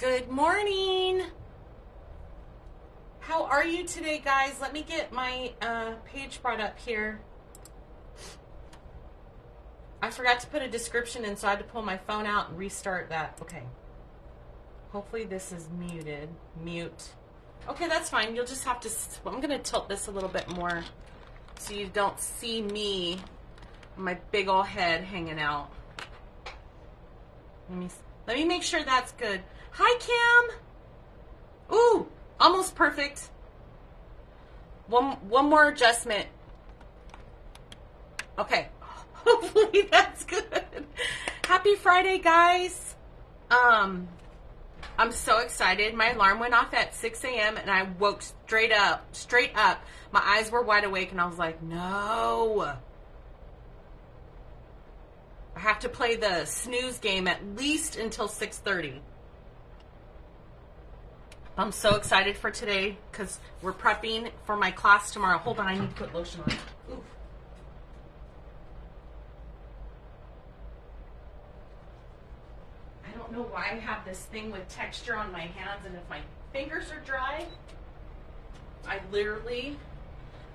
Good morning. How are you today, guys? Let me get my page brought up here. I forgot to put a description in, so I had to pull my phone out and restart that. Okay. Hopefully this is muted. Mute. Okay, that's fine. You'll just have to... I'm going to tilt this a little bit more so you don't see me, my big old head hanging out. Let me make sure that's good. Hi, Kim. Ooh, almost perfect. One more adjustment. Okay. Hopefully that's good. Happy Friday, guys. I'm so excited. My alarm went off at 6 a.m. and I woke straight up. My eyes were wide awake and I was like, no. I have to play the snooze game at least until 6:30. I'm so excited for today because we're prepping for my class tomorrow. Hold on, I need to put lotion on. Ooh. I don't know why I have this thing with texture on my hands, and if my fingers are dry, I literally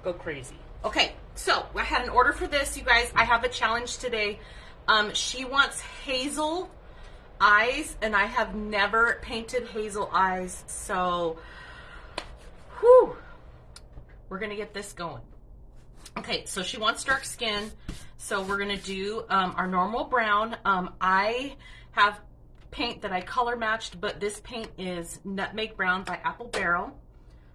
go crazy. Okay, so I had an order for this, you guys. I have a challenge today. She wants hazel eyes, and I have never painted hazel eyes, so whew, we're gonna get this going. Okay, so she wants dark skin, so we're gonna do our normal brown. I have paint that I color matched, but this paint is Nutmeg Brown by Apple Barrel.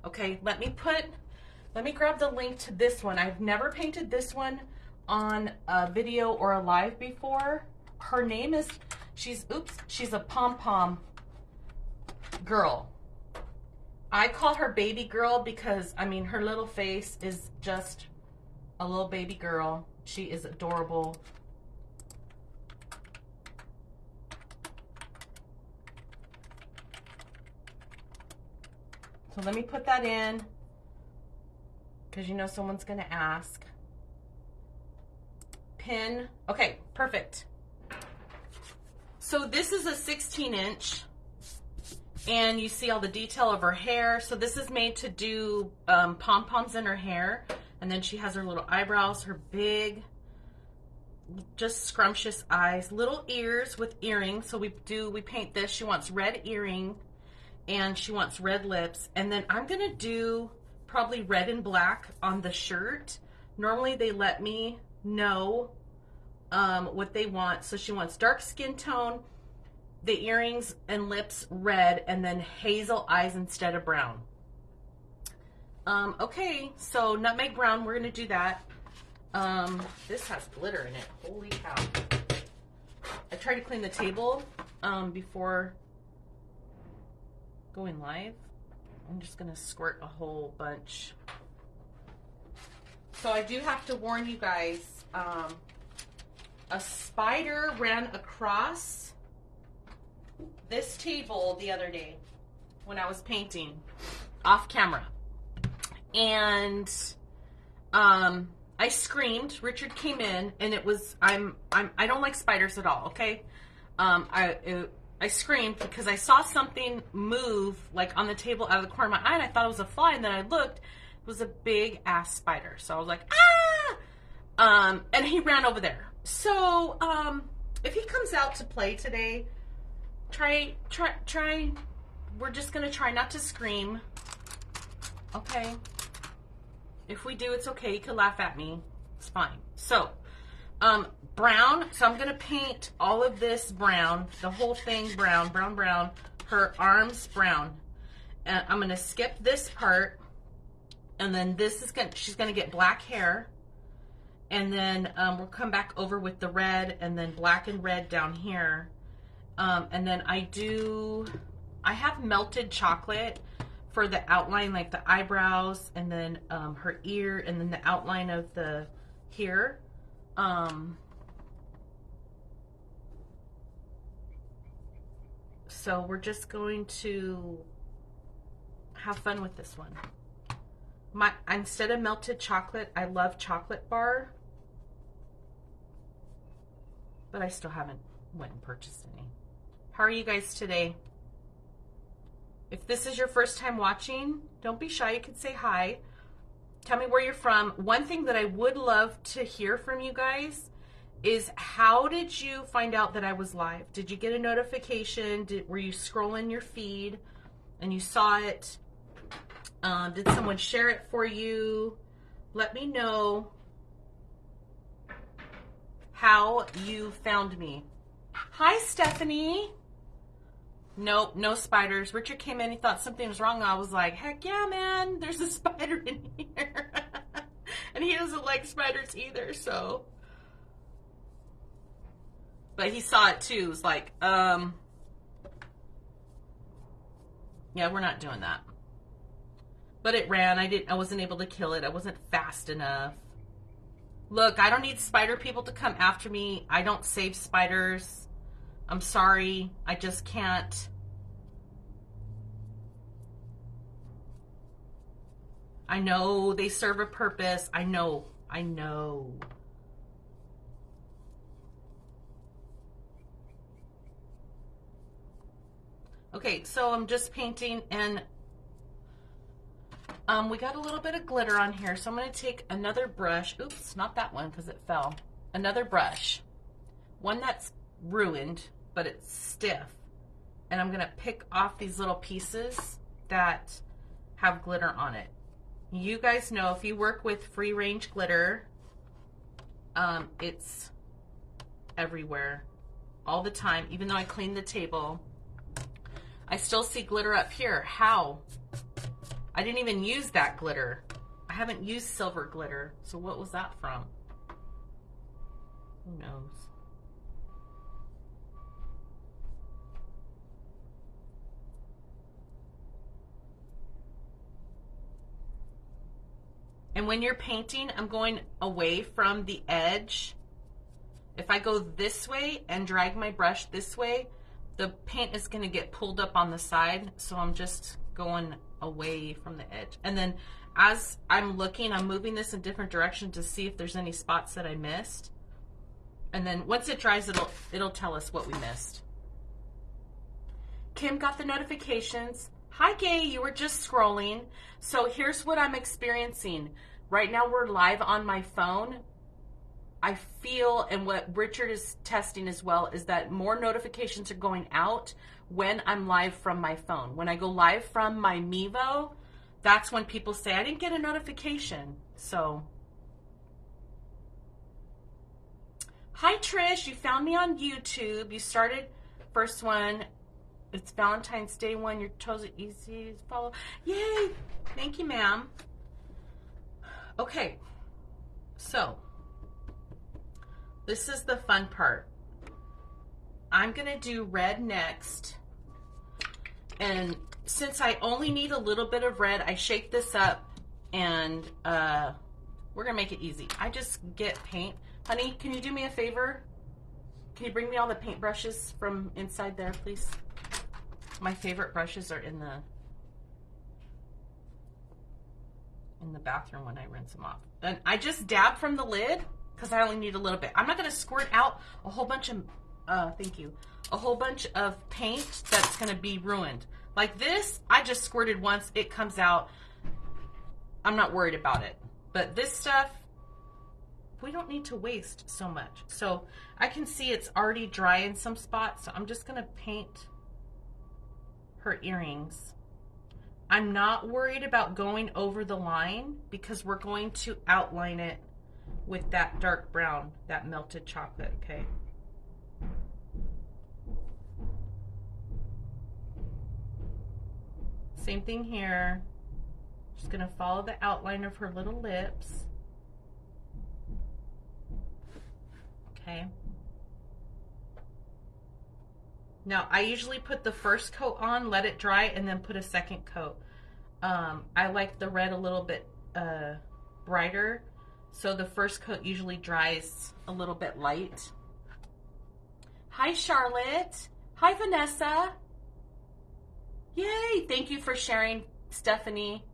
Okay, let me grab the link to this one. I've never painted this one on a video or a live before. Her name is, she's a pom-pom girl. I call her baby girl because, I mean, her little face is just a little baby girl. She is adorable. So let me put that in because you know someone's going to ask. Pin. Okay, perfect. So this is a 16-inch, and you see all the detail of her hair. So this is made to do pom-poms in her hair, and then she has her little eyebrows, her big, just scrumptious eyes, little ears with earrings. So we paint this. She wants red earring, and she wants red lips, and then I'm gonna do probably red and black on the shirt. Normally they let me know what they want. So she wants dark skin tone, the earrings and lips red, and then hazel eyes instead of brown. Okay, so Nutmeg Brown, we're gonna do that. This has glitter in it. Holy cow. I tried to clean the table before going live. I'm just gonna squirt a whole bunch. So I do have to warn you guys, a spider ran across this table the other day when I was painting off camera, and I screamed. Richard came in, and it was I don't like spiders at all. Okay, I screamed because I saw something move like on the table out of the corner of my eye, and I thought it was a fly, and then I looked, it was a big ass spider. So I was like, ah! And he ran over there. So, if he comes out to play today, try, we're just gonna try not to scream, okay? If we do, it's okay, you can laugh at me, it's fine. So, brown, so I'm gonna paint all of this brown, the whole thing brown, her arms brown. And I'm gonna skip this part, and then this is she's gonna get black hair. And then we'll come back over with the red, and then black and red down here. And then I have melted chocolate for the outline, like the eyebrows, and then her ear, and then the outline of the here. So we're just going to have fun with this one. Instead of melted chocolate, I love chocolate bar, but I still haven't went and purchased any. How are you guys today? If this is your first time watching, don't be shy. You can say hi. Tell me where you're from. One thing that I would love to hear from you guys is, how did you find out that I was live? Did you get a notification? Were you scrolling your feed and you saw it? Did someone share it for you? Let me know how you found me. Hi, Stephanie. Nope, no spiders. Richard came in, he thought something was wrong. I was like, heck yeah, man, there's a spider in here. And he doesn't like spiders either, so. But he saw it too. It was like, yeah, we're not doing that. But it ran. I wasn't able to kill it. I wasn't fast enough. Look, I don't need spider people to come after me. I don't save spiders. I'm sorry. I just can't. I know they serve a purpose. I know. Okay, so I'm just painting, and we got a little bit of glitter on here, so I'm going to take another brush. Oops, not that one because it fell. Another brush. One that's ruined, but it's stiff. And I'm going to pick off these little pieces that have glitter on it. You guys know, if you work with free range glitter, it's everywhere all the time. Even though I clean the table, I still see glitter up here. How? I didn't even use that glitter. I haven't used silver glitter. So what was that from? Who knows? And when you're painting, I'm going away from the edge. If I go this way and drag my brush this way, the paint is going to get pulled up on the side. So I'm just going away from the edge. And then as I'm looking, I'm moving this in different directions to see if there's any spots that I missed. And then once it dries, it'll tell us what we missed. Kim got the notifications. Hi, Gay, you were just scrolling. So here's what I'm experiencing. Right now we're live on my phone. I feel, and what Richard is testing as well, is that more notifications are going out when I'm live from my phone. When I go live from my Mevo, that's when people say, I didn't get a notification. So, hi Trish, you found me on YouTube. You started first one. It's Valentine's Day one. Your toes are easy to follow. Yay! Thank you, ma'am. Okay, so this is the fun part. I'm gonna do red next. And since I only need a little bit of red, I shake this up and we're gonna make it easy. I just get paint. Honey, can you do me a favor? Can you bring me all the paint brushes from inside there, please? My favorite brushes are in the bathroom when I rinse them off. And I just dab from the lid because I only need a little bit. I'm not gonna squirt out a whole bunch of, thank you, a whole bunch of paint that's gonna be ruined. Like this, I just squirted once, it comes out. I'm not worried about it. But this stuff, we don't need to waste so much. So I can see it's already dry in some spots, so I'm just gonna paint her earrings. I'm not worried about going over the line because we're going to outline it with that dark brown, that melted chocolate, okay? Same thing here. Just gonna follow the outline of her little lips. Okay. Now, I usually put the first coat on, let it dry, and then put a second coat. I like the red a little bit brighter, so the first coat usually dries a little bit light. Hi, Charlotte. Hi, Vanessa. Yay! Thank you for sharing, Stephanie.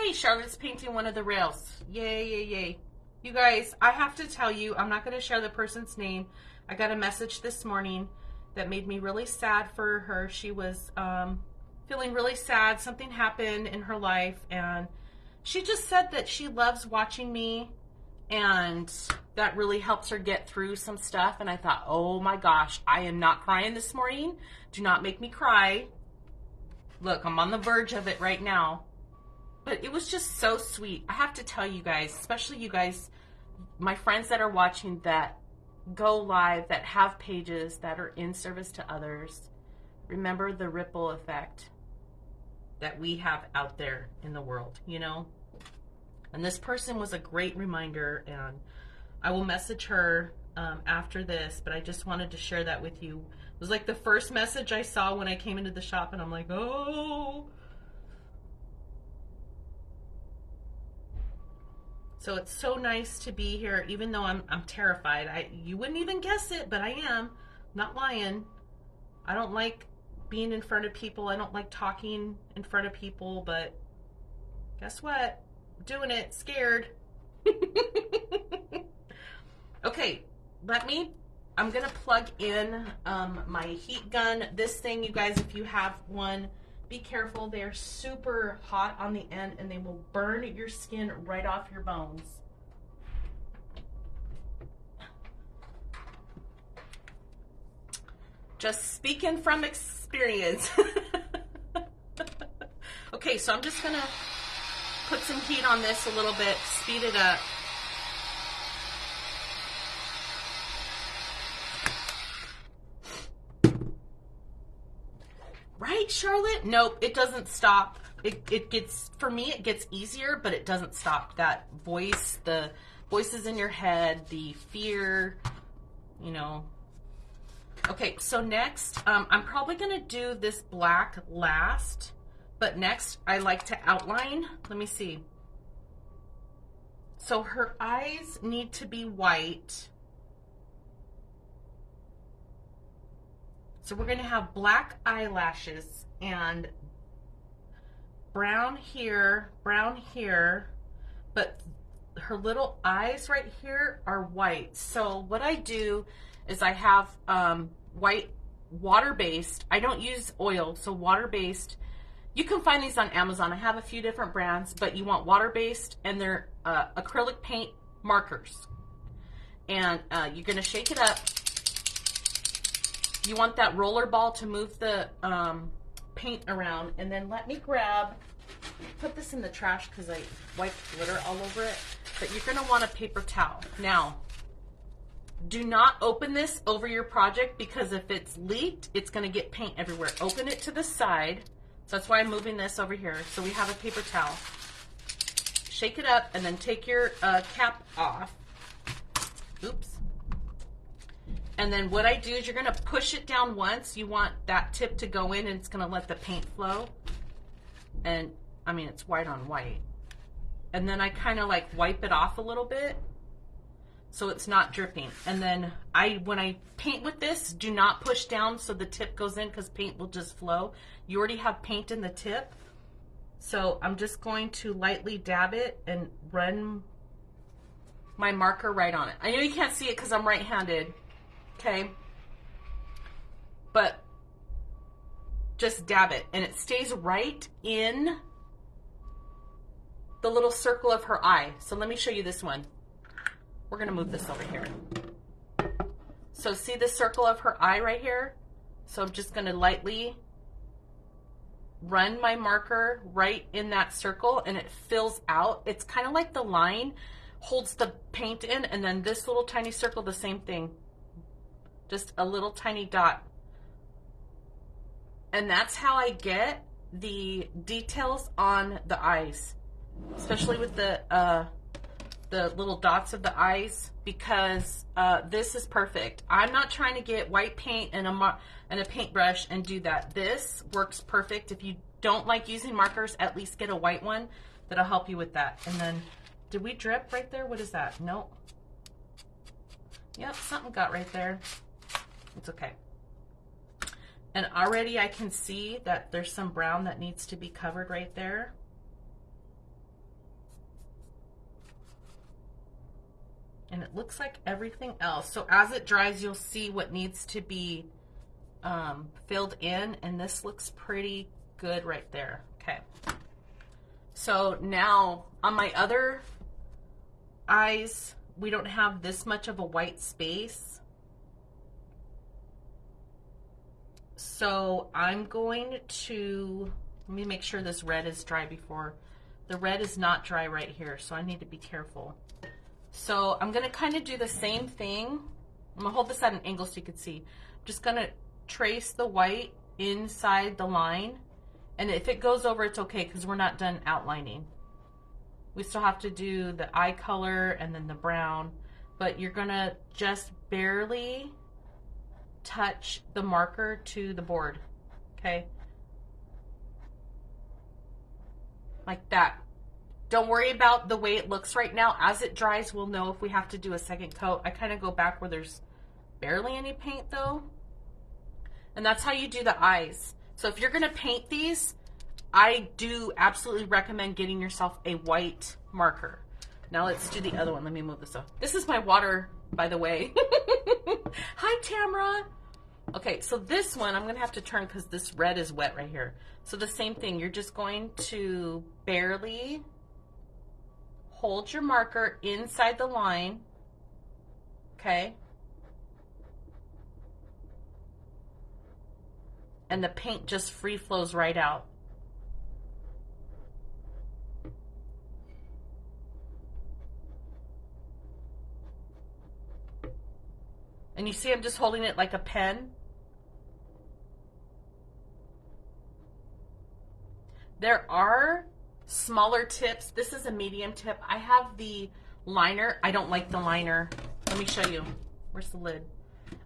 Yay, Charlotte's painting one of the rails. Yay, yay, yay. You guys, I have to tell you, I'm not going to share the person's name. I got a message this morning that made me really sad for her. She was feeling really sad. Something happened in her life, and she just said that she loves watching me, and that really helps her get through some stuff. And I thought, oh my gosh, I am not crying this morning. Do not make me cry. Look, I'm on the verge of it right now. But it was just so sweet. I have to tell you guys, especially you guys, my friends that are watching that go live, that have pages, that are in service to others, remember the ripple effect that we have out there in the world, you know? And this person was a great reminder, and I will message her after this, but I just wanted to share that with you. It was like the first message I saw when I came into the shop, and I'm like, oh. So it's so nice to be here, even though I'm terrified. You wouldn't even guess it, but I am. I'm not lying. I don't like being in front of people. I don't like talking in front of people, but guess what? Doing it, scared. Okay, I'm gonna plug in my heat gun. This thing, you guys, if you have one, be careful. They're super hot on the end, and they will burn your skin right off your bones. Just speaking from experience. Okay, so I'm just gonna put some heat on this a little bit, speed it up. Right, Charlotte? Nope, it doesn't stop. It gets, for me, it gets easier, but it doesn't stop. That voice, the voices in your head, the fear, you know. Okay, so next, I'm probably gonna do this black last. But next, I like to outline. Let me see. So her eyes need to be white. So we're going to have black eyelashes and brown here, but her little eyes right here are white. So what I do is I have white water-based. I don't use oil, so water-based. You can find these on Amazon. I have a few different brands, but you want water-based, and they're acrylic paint markers. And you're going to shake it up. You want that roller ball to move the paint around. And then let me put this in the trash because I wiped glitter all over it. But you're going to want a paper towel. Now, do not open this over your project, because if it's leaked, it's going to get paint everywhere. Open it to the side. So that's why I'm moving this over here. So we have a paper towel. Shake it up and then take your cap off. Oops. And then what I do is you're going to push it down once. You want that tip to go in, and it's going to let the paint flow. And I mean, it's white on white. And then I kind of like wipe it off a little bit so it's not dripping. And then when I paint with this, do not push down so the tip goes in, because paint will just flow. You already have paint in the tip. So I'm just going to lightly dab it and run my marker right on it. I know you can't see it because I'm right-handed, okay? But just dab it, and it stays right in the little circle of her eye. So let me show you this one. We're going to move this over here. So see the circle of her eye right here? So I'm just going to lightly run my marker right in that circle, and it fills out. It's kind of like the line holds the paint in, and then this little tiny circle, the same thing. Just a little tiny dot. And that's how I get the details on the eyes, especially with the little dots of the eyes, because this is perfect. I'm not trying to get white paint and a paintbrush and do that. This works perfect. If you don't like using markers, at least get a white one that'll help you with that. And then, did we drip right there? What is that? Nope. Yep, something got right there. It's okay. And already I can see that there's some brown that needs to be covered right there. And it looks like everything else. So as it dries, you'll see what needs to be filled in, and this looks pretty good right there. Okay. So now on my other eyes, we don't have this much of a white space. So I'm going to, let me make sure this red is dry before. The red is not dry right here, so I need to be careful. So I'm gonna kind of do the same thing. I'm gonna hold this at an angle so you can see. I'm just gonna trace the white inside the line. And if it goes over, it's okay because we're not done outlining. We still have to do the eye color and then the brown, but you're gonna just barely touch the marker to the board, okay? Like that. Don't worry about the way it looks right now. As it dries, we'll know if we have to do a second coat. I kind of go back where there's barely any paint though. And that's how you do the eyes. So if you're gonna paint these, I do absolutely recommend getting yourself a white marker. Now let's do the other one. Let me move this up. This is my water, by the way. Hi, Tamra. Okay, so this one I'm gonna have to turn because this red is wet right here. So the same thing, you're just going to barely hold your marker inside the line, okay? And the paint just free flows right out. And you see I'm just holding it like a pen. There are smaller tips. This is a medium tip. I have the liner. I don't like the liner. Let me show you. Where's the lid?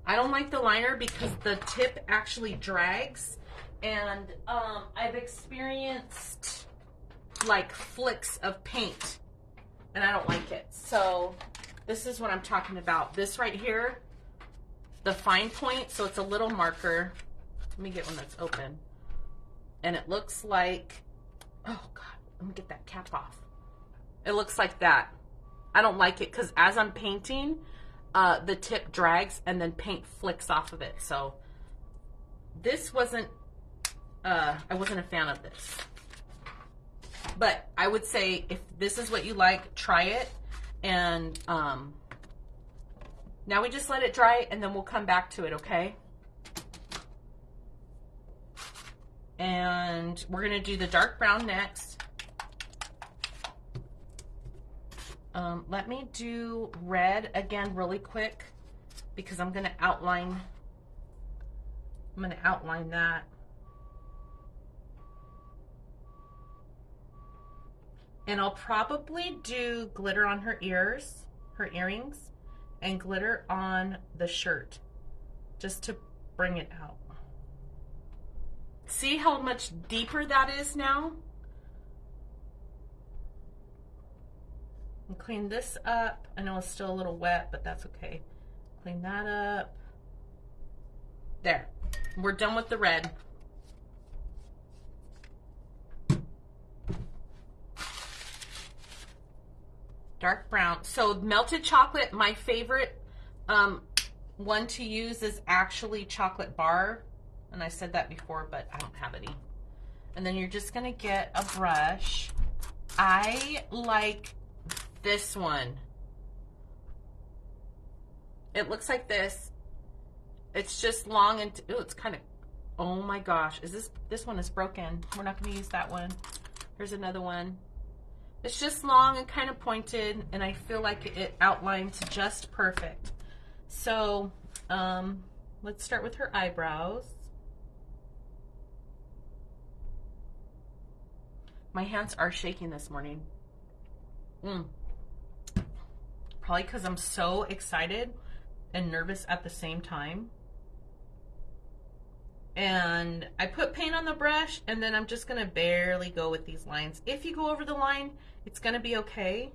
I don't like the liner because the tip actually drags, and I've experienced like flicks of paint, and I don't like it. So this is what I'm talking about. This right here, the fine point, so it's a little marker. Let me get one that's open. And it looks like, oh God, let me get that cap off. It looks like that. I don't like it because as I'm painting, the tip drags and then paint flicks off of it. So this wasn't, I wasn't a fan of this. But I would say if this is what you like, try it. And now we just let it dry and then we'll come back to it, okay? And we're gonna do the dark brown next. Let me do red again really quick because I'm gonna outline that. And I'll probably do glitter on her ears, her earrings, and glitter on the shirt just to bring it out. See how much deeper that is now? And clean this up. I know it's still a little wet, but that's okay. Clean that up. There. We're done with the red. Dark brown. So melted chocolate, my favorite one to use is actually chocolate bar. And I said that before, but I don't have any. And then you're just gonna get a brush. I like this one. It looks like this. It's just long and, ooh, it's kind of, oh my gosh. This one is broken. We're not gonna use that one. Here's another one. It's just long and kind of pointed, and I feel like it outlines just perfect. So let's start with her eyebrows. My hands are shaking this morning. Probably because I'm so excited and nervous at the same time. And I put paint on the brush, and then I'm just gonna barely go with these lines. If you go over the line, it's gonna be okay.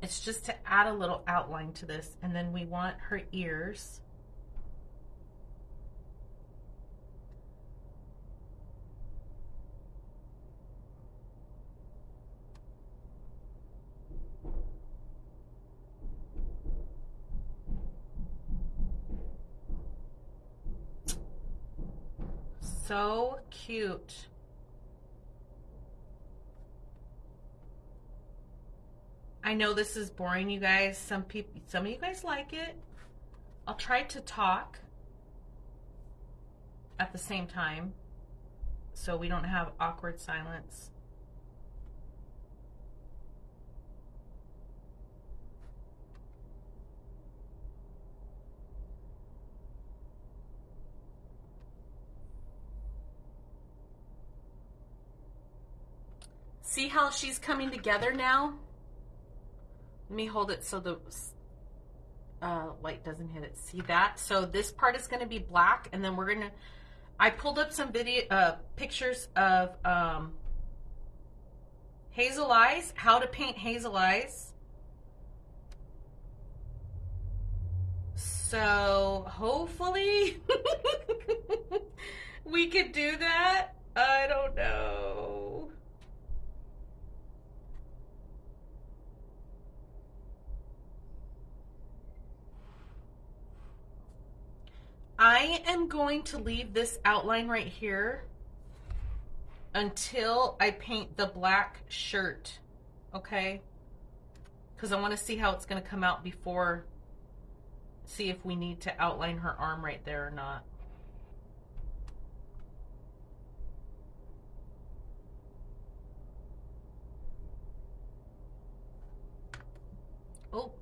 It's just to add a little outline to this. And then we want her ears. so cute. I know this is boring, you guys. Some of you guys like it. I'll try to talk at the same time so we don't have awkward silence. See how she's coming together now? Let me hold it so the light doesn't hit it. See that? So this part is going to be black, and then we're going to, I pulled up some pictures of hazel eyes, how to paint hazel eyes. So hopefully we could do that. I don't know. I am going to leave this outline right here until I paint the black shirt, okay? Because I want to see how it's going to come out before, see if we need to outline her arm right there or not. Oh.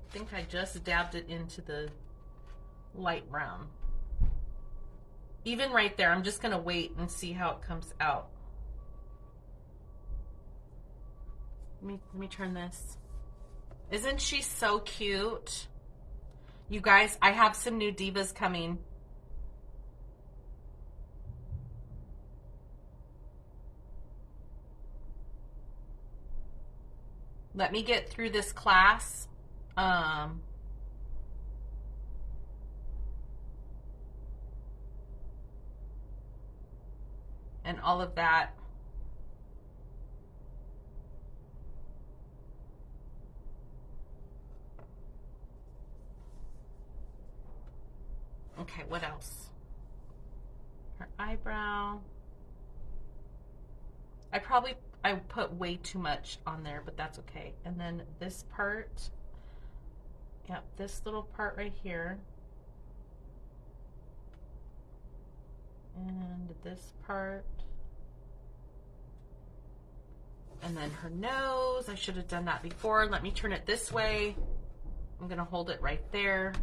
I think I just dabbed it into the light brown. Even right there, I'm just gonna wait and see how it comes out. Let me turn this. Isn't she so cute? You guys, I have some new divas coming. Let me get through this class. And all of that. Okay, what else? Her eyebrow. I put way too much on there, but that's okay. And then this part, yep, this little part right here. And this part. And then her nose. I should have done that before. Let me turn it this way. I'm going to hold it right there.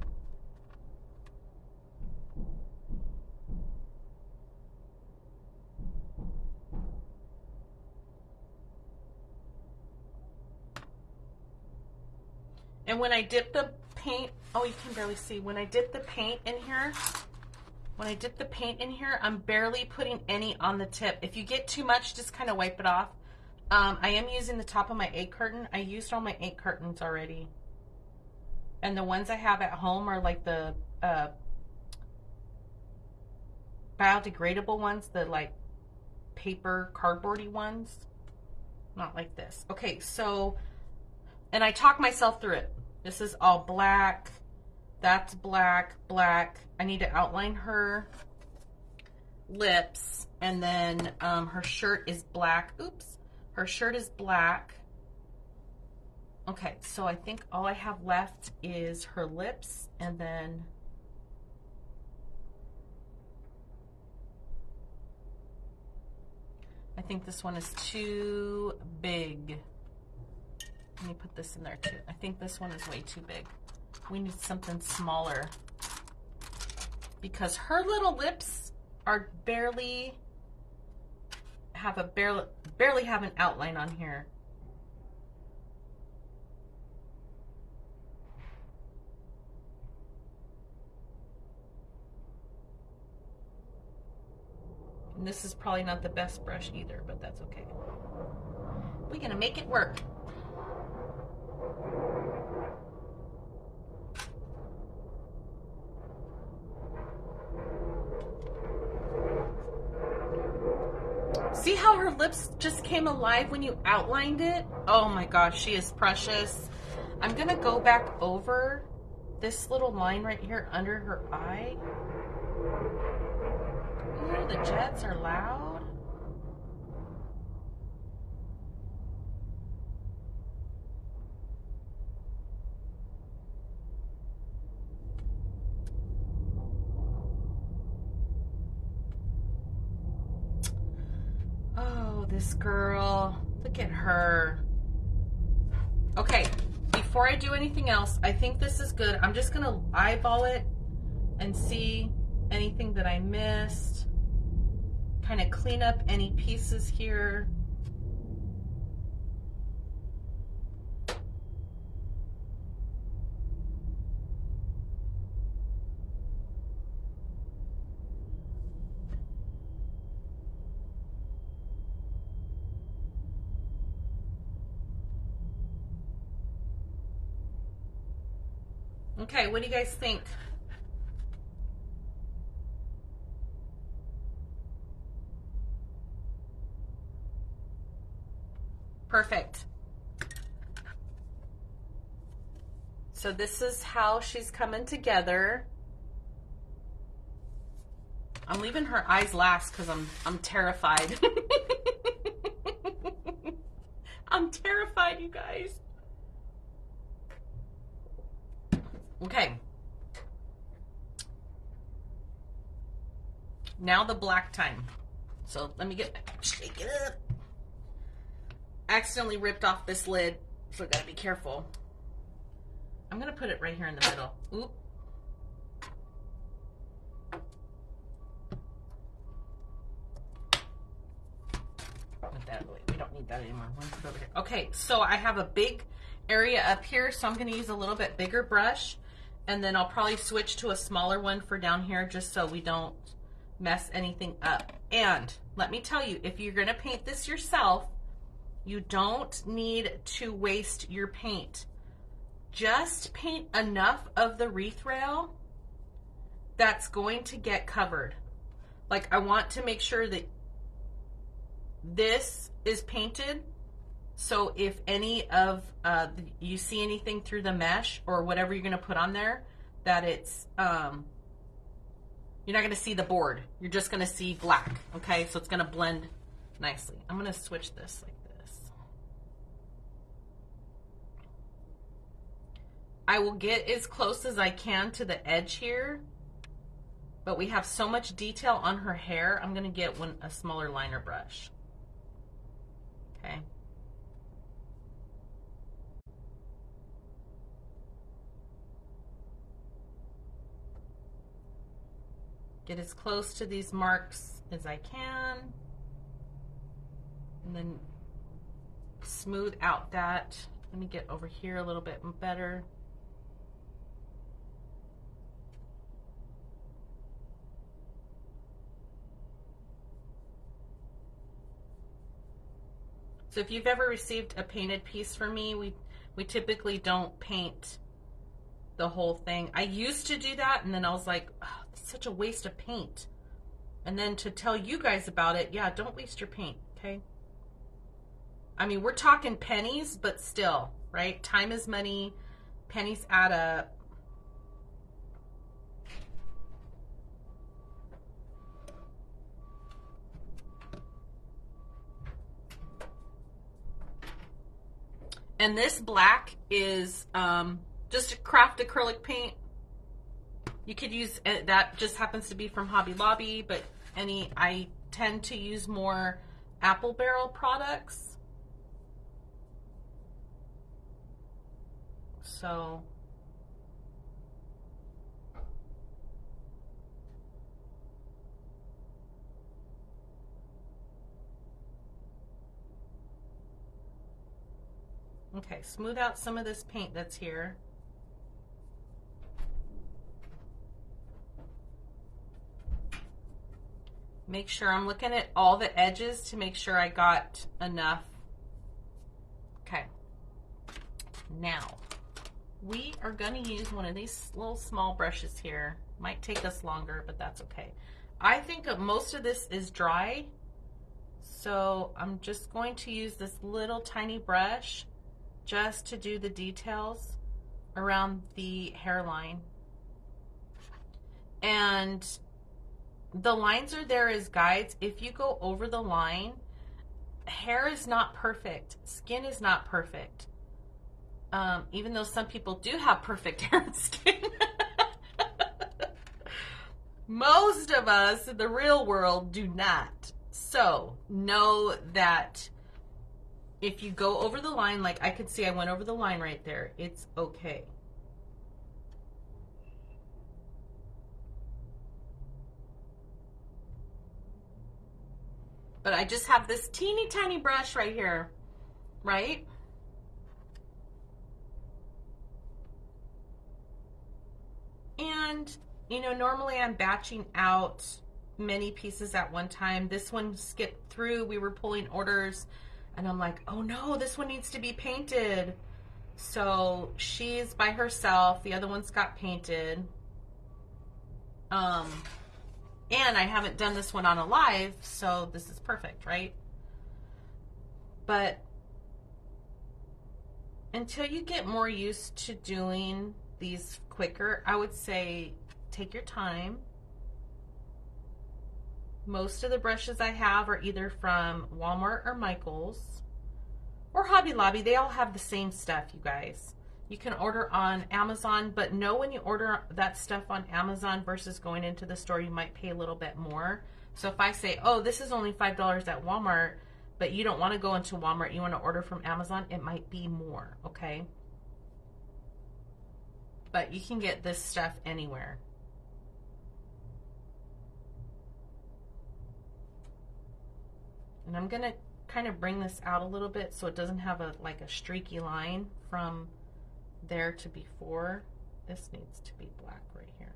And when I dip the paint, oh, you can barely see. When I dip the paint in here, I'm barely putting any on the tip. If you get too much, just kind of wipe it off. I am using the top of my egg carton. I used all my egg cartons already. And the ones I have at home are like the biodegradable ones, the like paper cardboardy ones. Not like this. Okay, so, and I talk myself through it. This is all black. That's black, black. I need to outline her lips, and then her shirt is black. Oops. Her shirt is black. Okay, so I think all I have left is her lips, and then I think this one is too big. Let me put this in there too. I think this one is way too big. We need something smaller because her little lips are barely have an outline on here. And this is probably not the best brush either, but that's okay. We're gonna make it work. See how her lips just came alive when you outlined it? Oh my gosh, she is precious. I'm gonna go back over this little line right here under her eye. Ooh, the jets are loud. Oh, this girl. Look at her. Okay, before I do anything else, I think this is good. I'm just going to eyeball it and see anything that I missed. Kind of clean up any pieces here. Okay, what do you guys think? Perfect. So this is how she's coming together. I'm leaving her eyes last because I'm terrified. I'm terrified, you guys. Okay. Now the black time. So let me shake it up. Accidentally ripped off this lid, so I gotta be careful. I'm gonna put it right here in the middle. Oop. Put that away. We don't need that anymore. Put it over here. Okay, so I have a big area up here, so I'm gonna use a little bit bigger brush, and then I'll probably switch to a smaller one for down here just so we don't mess anything up. And let me tell you, if you're gonna paint this yourself, you don't need to waste your paint. Just paint enough of the wreath rail that's going to get covered. Like, I want to make sure that this is painted, so if any of you see anything through the mesh or whatever you're going to put on there, that it's you're not going to see the board. You're just going to see black. Okay, so it's going to blend nicely. I'm going to switch this like this. I will get as close as I can to the edge here, but we have so much detail on her hair, I'm going to get a smaller liner brush. Okay. Get as close to these marks as I can, and then smooth out that. Let me get over here a little bit better. So if you've ever received a painted piece from me, we typically don't paint the whole thing. I used to do that, and then I was like, oh, it's such a waste of paint. And then to tell you guys about it, yeah, don't waste your paint, okay? I mean, we're talking pennies, but still, right? Time is money. Pennies add up. And this black is just a craft acrylic paint. You could use, that just happens to be from Hobby Lobby, but I tend to use more Apple Barrel products. So okay, smooth out some of this paint that's here. Make sure I'm looking at all the edges to make sure I got enough. Okay. Now, we are going to use one of these little small brushes here. Might take us longer, but that's okay. I think most of this is dry, so I'm just going to use this little tiny brush just to do the details around the hairline. And the lines are there as guides. If you go over the line, hair is not perfect. Skin is not perfect. Even though some people do have perfect hair and skin. Most of us in the real world do not. So know that if you go over the line, like I could see I went over the line right there, it's okay. But I just have this teeny tiny brush right here, right? And, you know, normally I'm batching out many pieces at one time. This one skipped through. We were pulling orders, and I'm like, oh no, this one needs to be painted. So she's by herself. The other one's got painted. And I haven't done this one on a live, so this is perfect, right? But until you get more used to doing these quicker, I would say take your time. Most of the brushes I have are either from Walmart or Michaels or Hobby Lobby. They all have the same stuff, you guys. You can order on Amazon, but know when you order that stuff on Amazon versus going into the store, you might pay a little bit more. So if I say, oh, this is only $5 at Walmart, but you don't want to go into Walmart, you want to order from Amazon, it might be more, okay? But you can get this stuff anywhere. And I'm going to kind of bring this out a little bit so it doesn't have a like a streaky line from there to before. This needs to be black right here.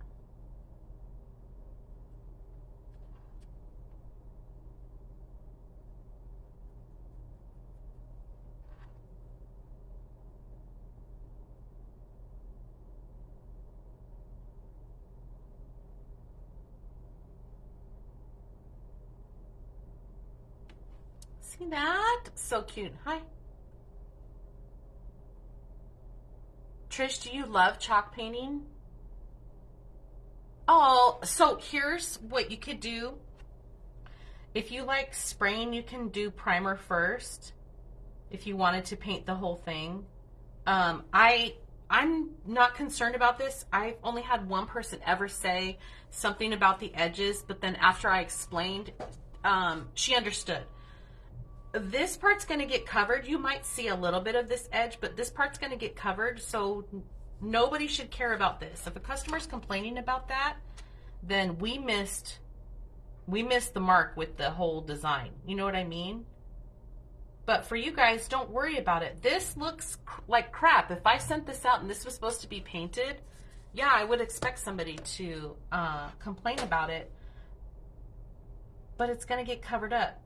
See that? So cute. Hi. Trish, do you love chalk painting? Oh, so here's what you could do. If you like spraying, you can do primer first if you wanted to paint the whole thing. I'm not concerned about this. I've only had one person ever say something about the edges, but then after I explained, she understood. This part's going to get covered. You might see a little bit of this edge, but this part's going to get covered, so nobody should care about this. If a customer's complaining about that, then we missed the mark with the whole design. You know what I mean? But for you guys, don't worry about it. This looks like crap. If I sent this out and this was supposed to be painted, yeah, I would expect somebody to complain about it. But it's going to get covered up.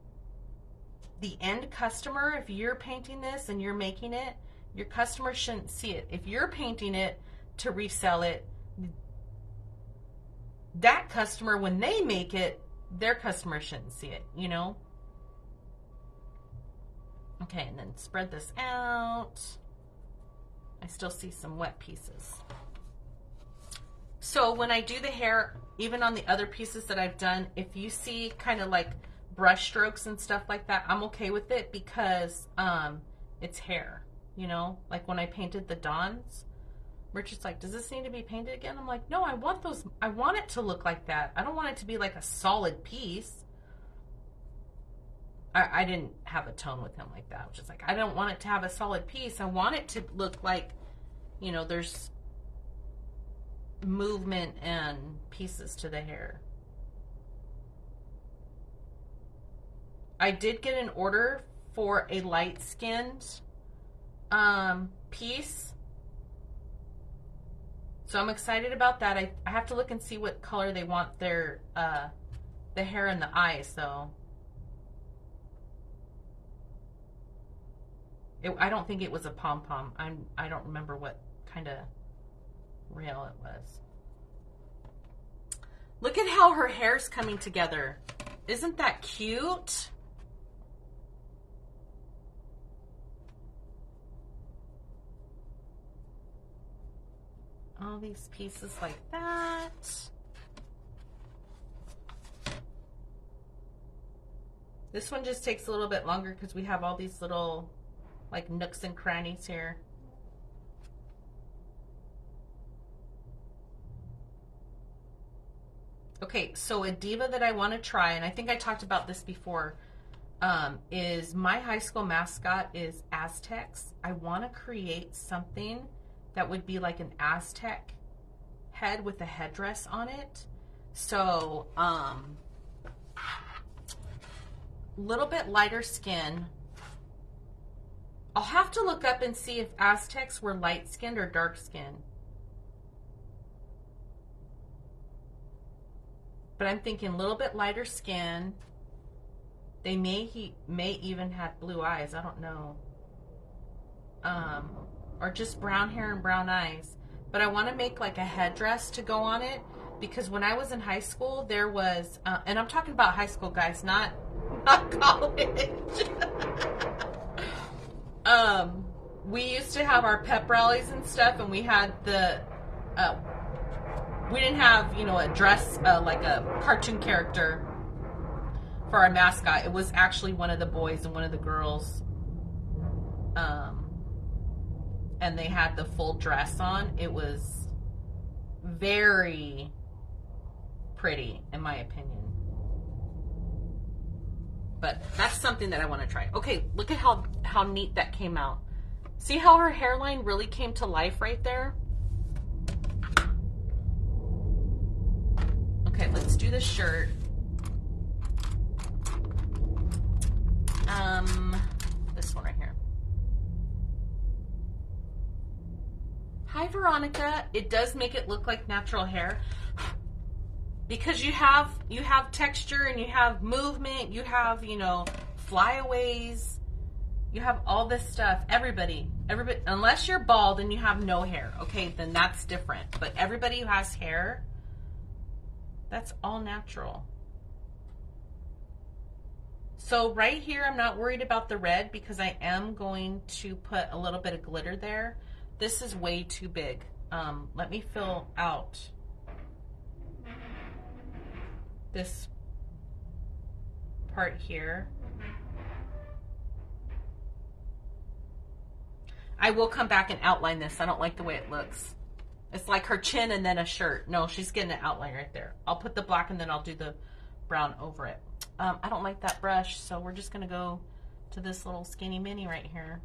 The end customer, if you're painting this and you're making it, your customer shouldn't see it. If you're painting it to resell it, that customer, when they make it, their customer shouldn't see it, you know? Okay, and then spread this out. I still see some wet pieces. So when I do the hair, even on the other pieces that I've done, if you see kind of like brush strokes and stuff like that, I'm okay with it because it's hair, you know? Like when I painted the Dons, Richard's like, does this need to be painted again? I'm like, no, I want it to look like that. I don't want it to be like a solid piece. I didn't have a tone with him like that. I was just like, I don't want it to have a solid piece. I want it to look like, you know, there's movement and pieces to the hair. I did get an order for a light-skinned piece. So I'm excited about that. I have to look and see what color they want their the hair and the eyes, though. I don't think it was a pom-pom. I don't remember what kind of rail it was. Look at how her hair's coming together. Isn't that cute? All these pieces like that. This one just takes a little bit longer because we have all these little like nooks and crannies here. Okay, so a diva that I want to try, and I think I talked about this before, is my high school mascot is Aztecs. I want to create something that would be like an Aztec head with a headdress on it. So, little bit lighter skin. I'll have to look up and see if Aztecs were light skinned or dark skinned. But I'm thinking a little bit lighter skin. They may even have blue eyes. I don't know. Or just brown hair and brown eyes. But I want to make like a headdress to go on it, because when I was in high school, there was, and I'm talking about high school, guys, not college. We used to have our pep rallies and stuff, and we had we didn't have, a dress, like a cartoon character for our mascot. It was actually one of the boys and one of the girls. And they had the full dress on. It was very pretty, in my opinion. But that's something that I want to try. Okay, look at how neat that came out. See how her hairline really came to life right there? Okay, let's do the shirt. This one right here. Hi, Veronica. It does make it look like natural hair because you have texture and you have movement. You have, flyaways. You have all this stuff. Everybody, unless you're bald and you have no hair, okay, then that's different. But everybody who has hair, that's all natural. So right here, I'm not worried about the red because I am going to put a little bit of glitter there. This is way too big. Let me fill out this part here. I will come back and outline this. I don't like the way it looks. It's like her chin and then a shirt. No, she's getting an outline right there. I'll put the black and then I'll do the brown over it. I don't like that brush, so we're just going to go to this little skinny mini right here.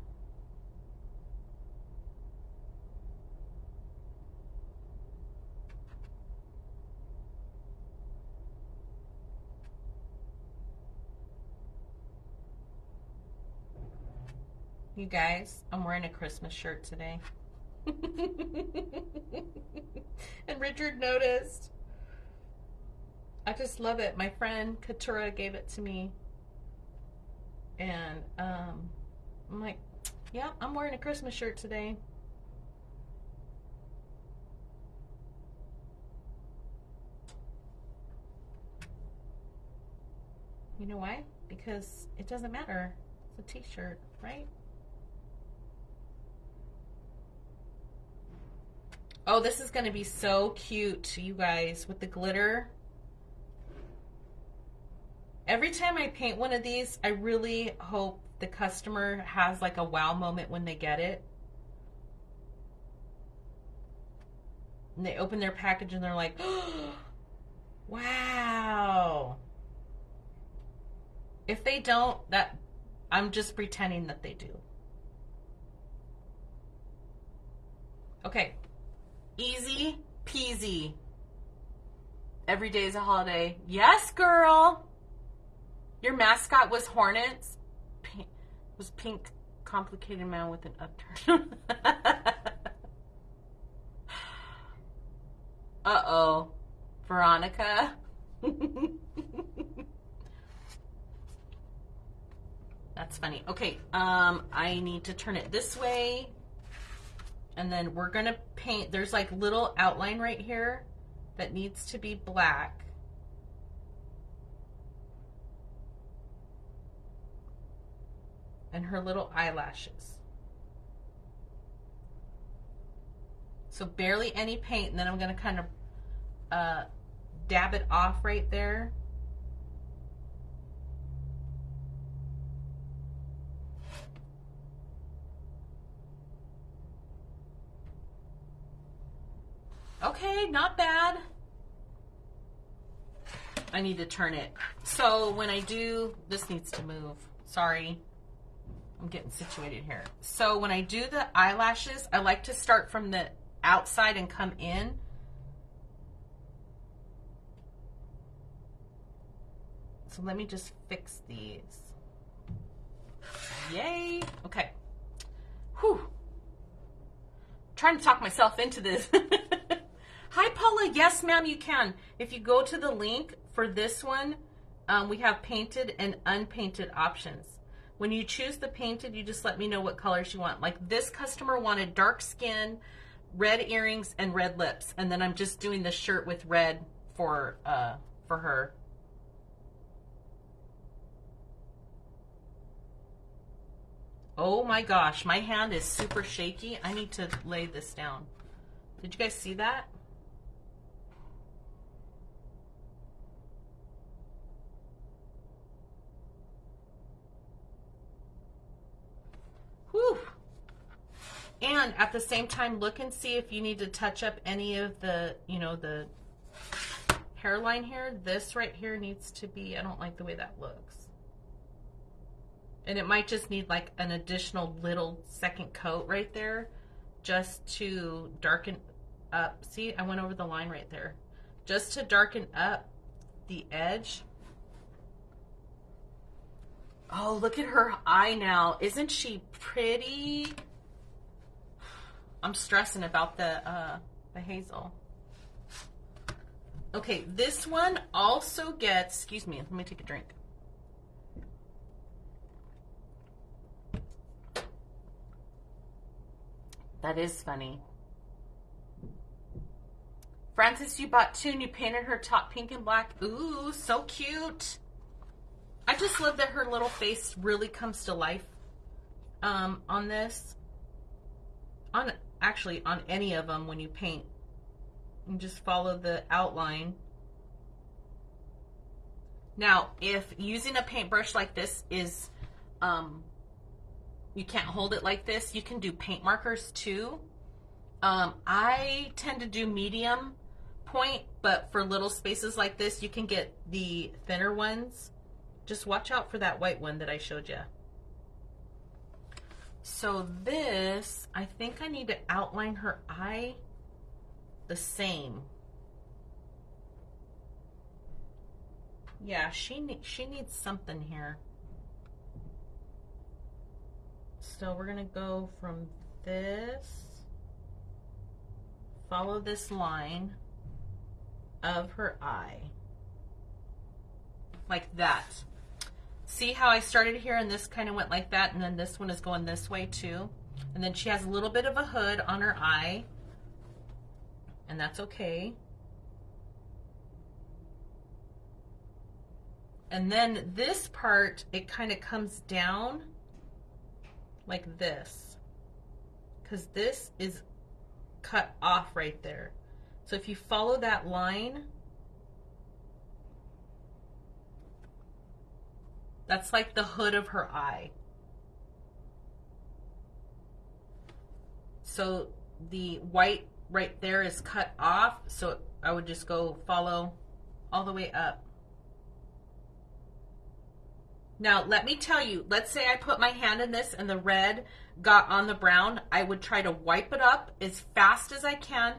You guys, I'm wearing a Christmas shirt today. And Richard noticed. I just love it. My friend Katura gave it to me. And I'm like, yeah, I'm wearing a Christmas shirt today. You know why? Because it doesn't matter. It's a t-shirt, right? Oh, this is going to be so cute, you guys, with the glitter. Every time I paint one of these, I really hope the customer has like a wow moment when they get it. And they open their package and they're like, oh, wow. If they don't, I'm just pretending that they do. Okay. Easy peasy. Every day is a holiday. Yes, girl. Your mascot was Hornets. Was pink, complicated man with an upturn. Uh-oh. Veronica. That's funny. Okay, I need to turn it this way. And then we're going to paint. There's like little outline right here that needs to be black. And her little eyelashes. So barely any paint, and then I'm going to kind of dab it off right there. Okay, not bad. I need to turn it. So when I do, this needs to move. Sorry. I'm getting situated here. So when I do the eyelashes, I like to start from the outside and come in. So let me just fix these. Yay. Okay. Whew. Trying to talk myself into this. Hi, Paula. Yes, ma'am, you can. If you go to the link for this one, we have painted and unpainted options. When you choose the painted, you just let me know what colors you want. Like this customer wanted dark skin, red earrings, and red lips. And then I'm just doing the shirt with red for her. Oh my gosh, my hand is super shaky. I need to lay this down. Did you guys see that? Whew. And at the same time, look and see if you need to touch up any of the, you know, the hairline here. This right here needs to be, I don't like the way that looks. And it might just need like an additional little second coat right there just to darken up. See, I went over the line right there. Just to darken up the edge. Oh, look at her eye now. Isn't she pretty? I'm stressing about the hazel. Okay, this one also gets, excuse me, let me take a drink. That is funny. Francis, you bought two and you painted her top pink and black. Ooh, so cute. I just love that her little face really comes to life on this. Actually, on any of them when you paint. You just follow the outline. Now, if using a paintbrush like this is, you can't hold it like this, you can do paint markers too. I tend to do medium point, but for little spaces like this, you can get the thinner ones. Just watch out for that white one that I showed you. So this, I think I need to outline her eye the same. Yeah, she needs something here. So we're gonna go from this, follow this line of her eye, like that. See how I started here and this kind of went like that, and then this one is going this way too. And then she has a little bit of a hood on her eye, and that's okay. And then this part, it kind of comes down like this, because this is cut off right there. So if you follow that line, that's like the hood of her eye. So the white right there is cut off, so I would just go follow all the way up. Now, let me tell you, let's say I put my hand in this and the red got on the brown. I would try to wipe it up as fast as I can,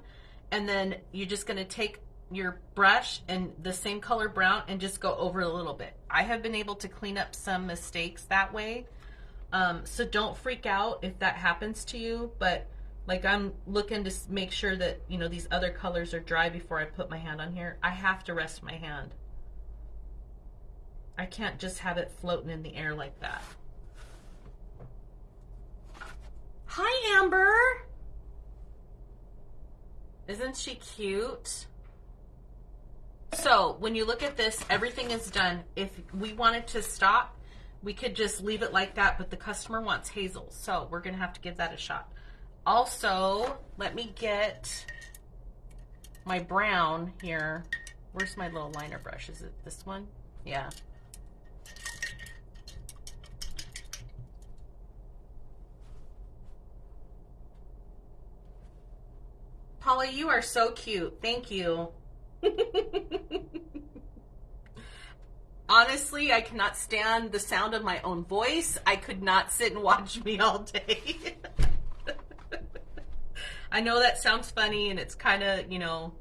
and then you're just going to take your brush and the same color brown and just go over a little bit. I have been able to clean up some mistakes that way. So don't freak out if that happens to you, but like I'm looking to make sure that, you know, these other colors are dry before I put my hand on here. I have to rest my hand. I can't just have it floating in the air like that. Hi, Amber. Isn't she cute? So when you look at this, everything is done. If we wanted to stop, we could just leave it like that, but the customer wants hazel, so we're gonna have to give that a shot. Also, let me get my brown here. Where's my little liner brush? Is it this one? Yeah. Paula, you are so cute. Thank you. Honestly, I cannot stand the sound of my own voice. I could not sit and watch me all day. I know that sounds funny, and it's kind of, you know,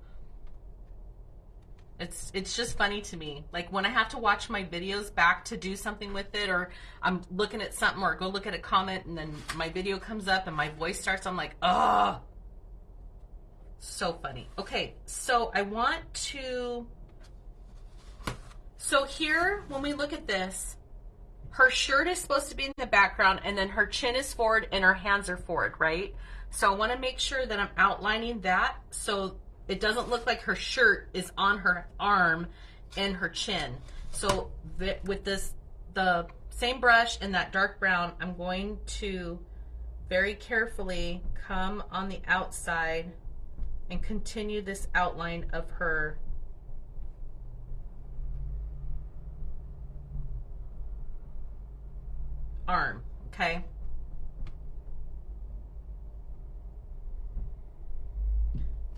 it's just funny to me. Like when I have to watch my videos back to do something with it, or I'm looking at something or go look at a comment and then my video comes up and my voice starts, I'm like, oh, so funny. Okay, so I want to, so here, when we look at this, her shirt is supposed to be in the background and then her chin is forward and her hands are forward, right? So I want to make sure that I'm outlining that so it doesn't look like her shirt is on her arm and her chin. So with this, the same brush and that dark brown, I'm going to very carefully come on the outside and continue this outline of her arm, okay?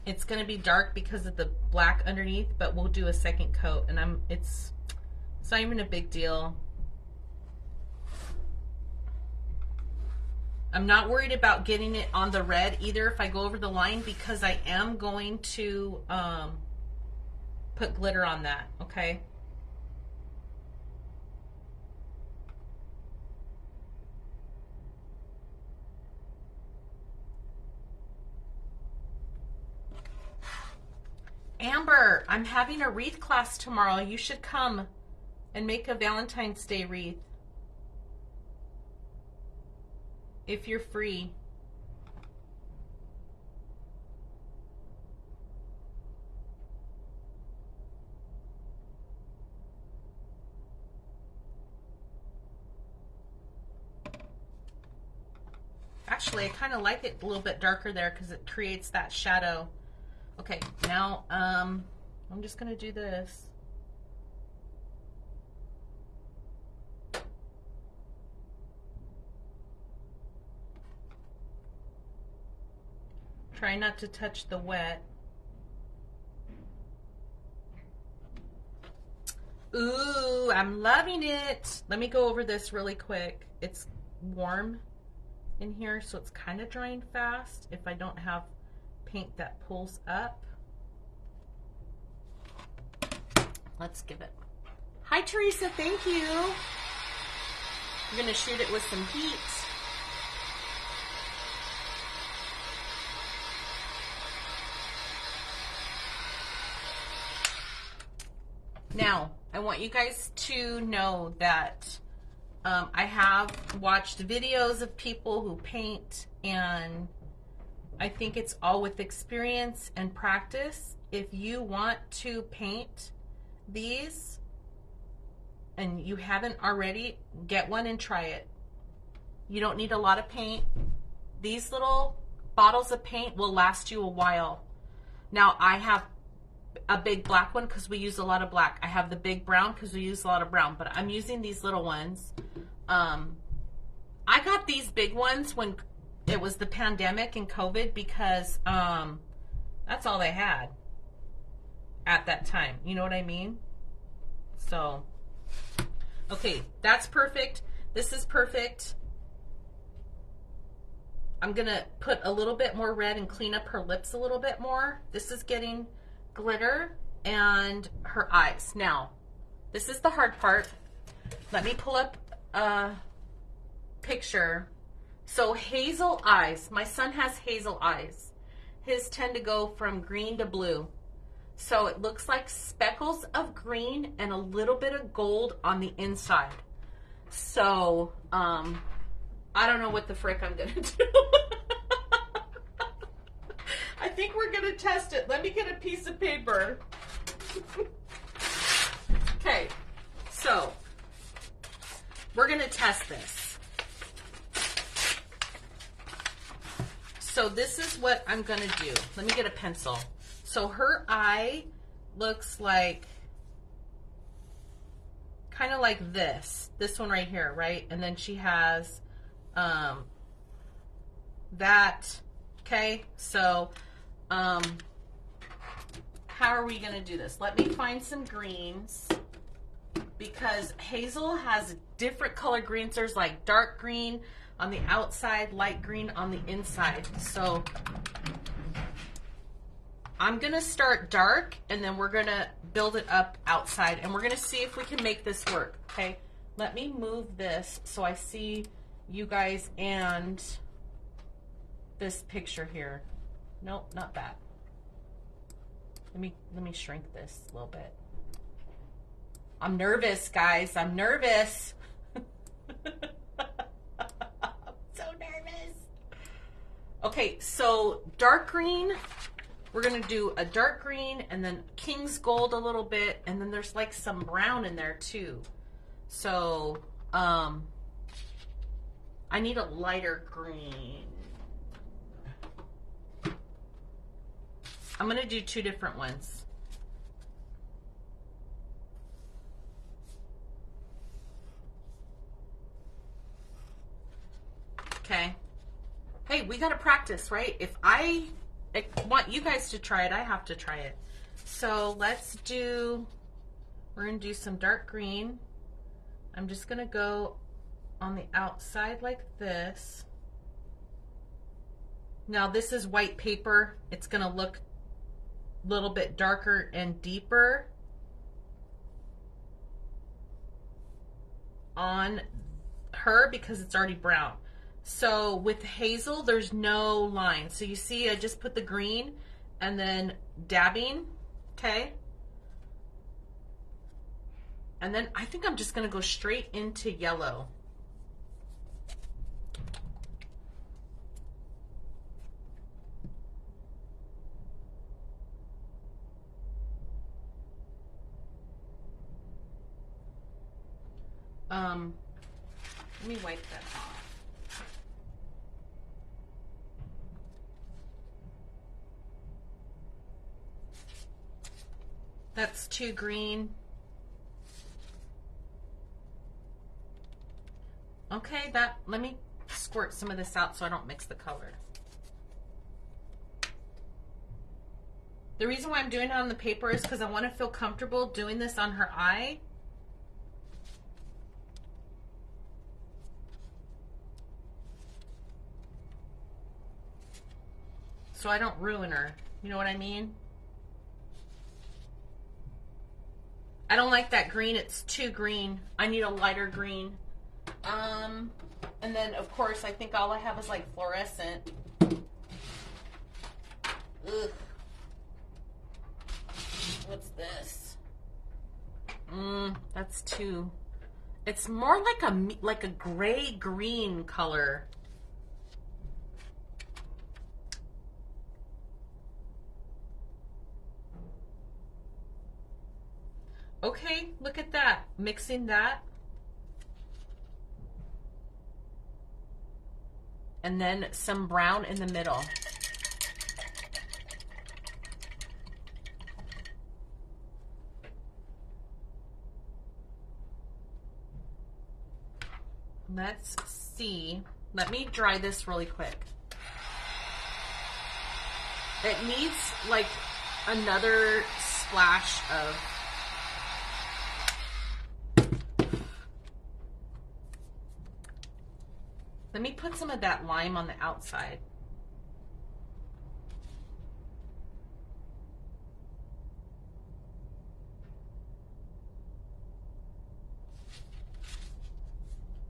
It's going to be dark because of the black underneath, but we'll do a second coat, and it's not even a big deal. I'm not worried about getting it on the red either if I go over the line, because I am going to put glitter on that, okay? Amber, I'm having a wreath class tomorrow. You should come and make a Valentine's Day wreath if you're free. Actually, I kind of like it a little bit darker there because it creates that shadow. Okay, now I'm just going to do this. Try not to touch the wet. Ooh, I'm loving it. Let me go over this really quick. It's warm in here, so it's kind of drying fast if I don't have paint that pulls up. Let's give it. Hi Teresa, thank you. I'm gonna shoot it with some heat. Now, I want you guys to know that I have watched videos of people who paint, and I think it's all with experience and practice. If you want to paint these and you haven't already, get one and try it. You don't need a lot of paint. These little bottles of paint will last you a while. Now I have a big black one because we use a lot of black. I have the big brown because we use a lot of brown, but I'm using these little ones. I got these big ones when it was the pandemic and COVID because that's all they had at that time. You know what I mean? So, okay, that's perfect. This is perfect. I'm gonna put a little bit more red and clean up her lips a little bit more. This is getting glitter and her eyes. Now, this is the hard part. Let me pull up a picture. So hazel eyes. My son has hazel eyes. His tend to go from green to blue. So it looks like speckles of green and a little bit of gold on the inside. So, I don't know what the frick I'm gonna do. I think we're gonna test it. Let me get a piece of paper. Okay, so we're gonna test this. So this is what I'm gonna do. Let me get a pencil. So her eye looks like, kind of like this one right here, right? And then she has that, okay? So How are we going to do this? Let me find some greens, because Hazel has different color greens. There's like dark green on the outside, light green on the inside. So I'm going to start dark, and then we're going to build it up outside, and we're going to see if we can make this work, okay? Let me move this so I see you guys and this picture here. Nope, not that. Let me shrink this a little bit. I'm nervous, guys. I'm nervous. So nervous. Okay, so dark green. We're going to do a dark green and then King's Gold a little bit. And then there's like some brown in there too. So, I need a lighter green. I'm going to do two different ones. Okay. Hey, we got to practice, right? If I want you guys to try it, I have to try it. So let's do, we're going to do some dark green. I'm just going to go on the outside like this. Now this is white paper. It's going to look a little bit darker and deeper on her because it's already brown. So with Hazel, there's no line. So you see, I just put the green and then dabbing, okay? And then I think I'm just gonna go straight into yellow. Let me wipe that off. That's too green. Okay, let me squirt some of this out so I don't mix the color. The reason why I'm doing it on the paper is because I want to feel comfortable doing this on her eye. So I don't ruin her. You know what I mean? I don't like that green. It's too green. I need a lighter green. And then, of course, I think all I have is like fluorescent. Ugh. What's this? That's too. It's more like a gray green color. Okay, look at that. Mixing that. And then some brown in the middle. Let's see. Let me dry this really quick. It needs like another splash of. Let me put some of that lime on the outside.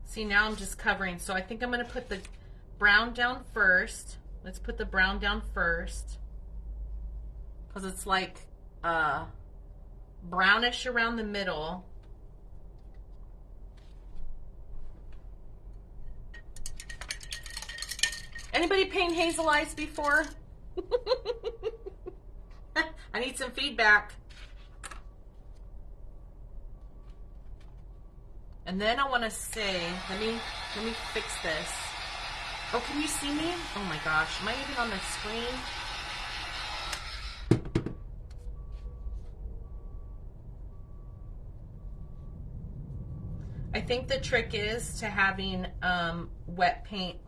See, now I'm just covering. So I think I'm going to put the brown down first. Let's put the brown down first. Because it's like brownish around the middle. Anybody paint hazel eyes before? I need some feedback. And then I want to say, let me fix this. Oh, can you see me? Oh my gosh, am I even on the screen? I think the trick is to having wet paint.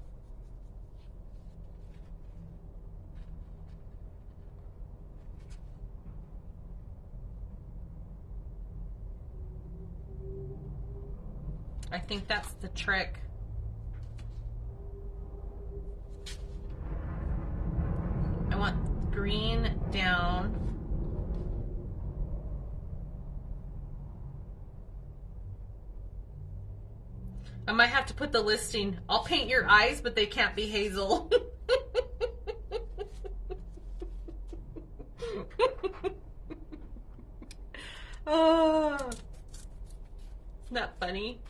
I think that's the trick. I want green down. I might have to put the listing. I'll paint your eyes, but they can't be hazel. Oh, not funny.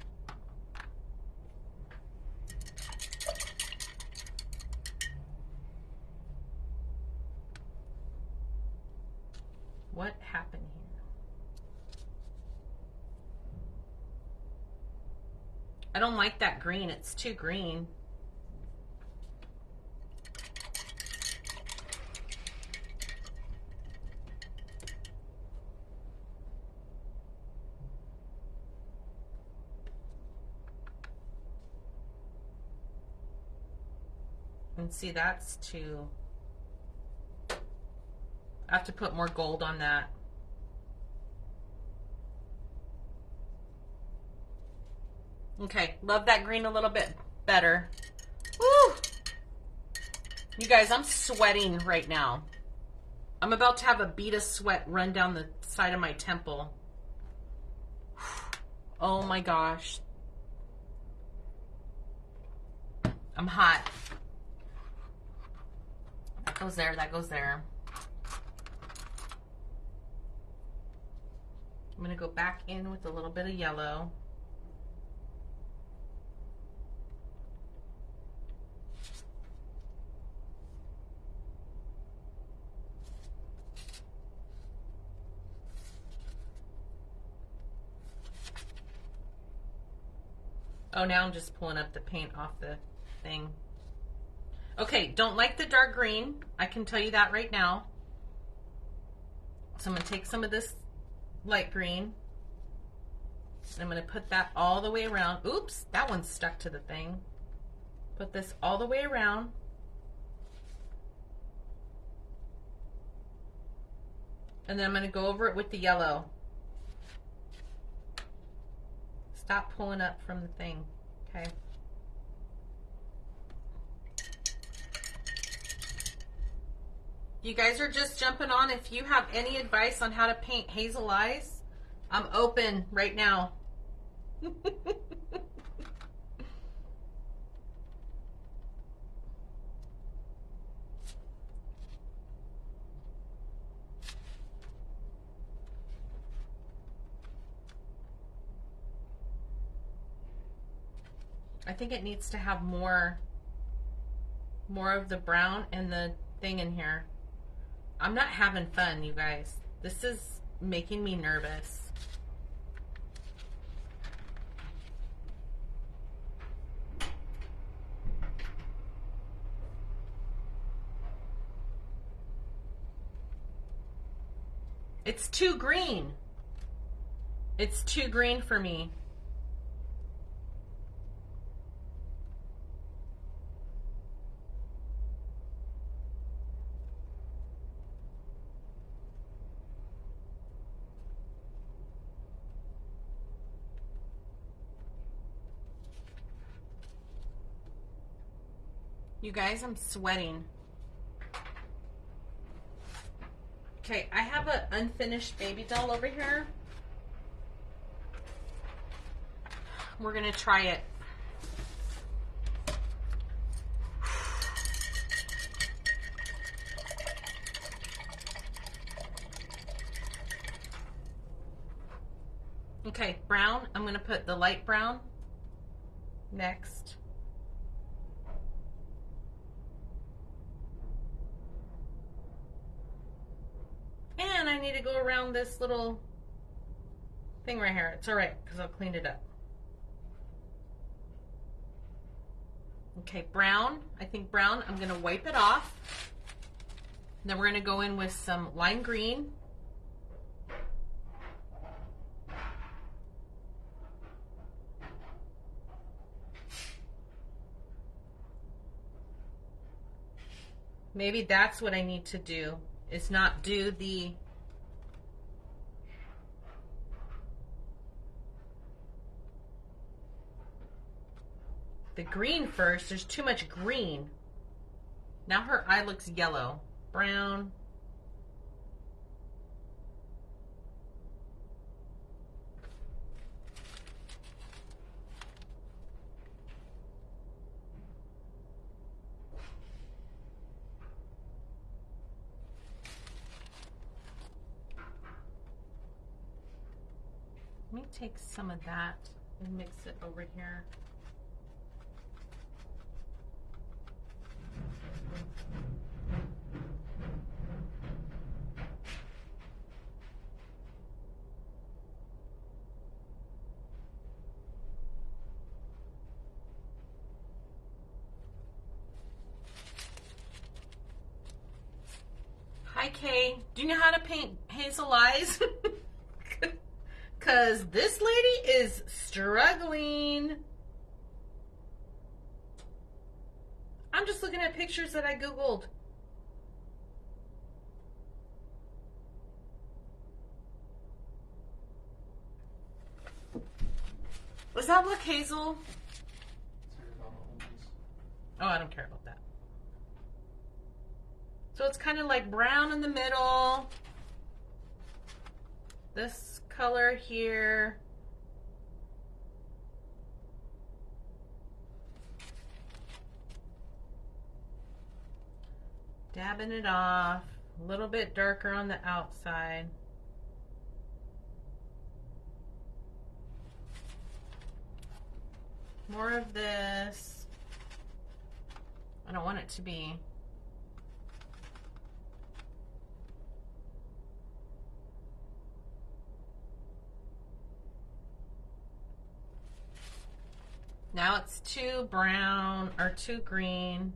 What happened here? I don't like that green. It's too green. And see, that's too... I have to put more gold on that. Okay, love that green a little bit better. Woo! You guys, I'm sweating right now. I'm about to have a bead of sweat run down the side of my temple. Oh my gosh. I'm hot. That goes there, that goes there. I'm gonna go back in with a little bit of yellow. Oh, now I'm just pulling up the paint off the thing. Okay, don't like the dark green. I can tell you that right now. So I'm going to take some of this light green. And I'm going to put that all the way around. Oops, that one's stuck to the thing. Put this all the way around. And then I'm going to go over it with the yellow. Stop pulling up from the thing, okay? You guys are just jumping on. If you have any advice on how to paint hazel eyes, I'm open right now. I think it needs to have more of the brown and the thing in here. I'm not having fun, you guys. This is making me nervous. It's too green. It's too green for me. You guys, I'm sweating. Okay, I have an unfinished baby doll over here. We're gonna try it. Okay, brown. I'm gonna put the light brown next. And I need to go around this little thing right here. It's all right, because I'll clean it up. Okay, brown. I think brown. I'm going to wipe it off. Then we're going to go in with some lime green. Maybe that's what I need to do. Is not do the the green first. There's too much green. Now her eye looks yellow. Brown. Let me take some of that and mix it over here. Hi Kay, do you know how to paint hazel eyes? Because this lady is struggling. I'm just looking at pictures that I Googled. Was that look Hazel? Oh, I don't care about that. So it's kind of like brown in the middle. This color here. Dabbing it off. A little bit darker on the outside. More of this. I don't want it to be. Now it's too brown or too green.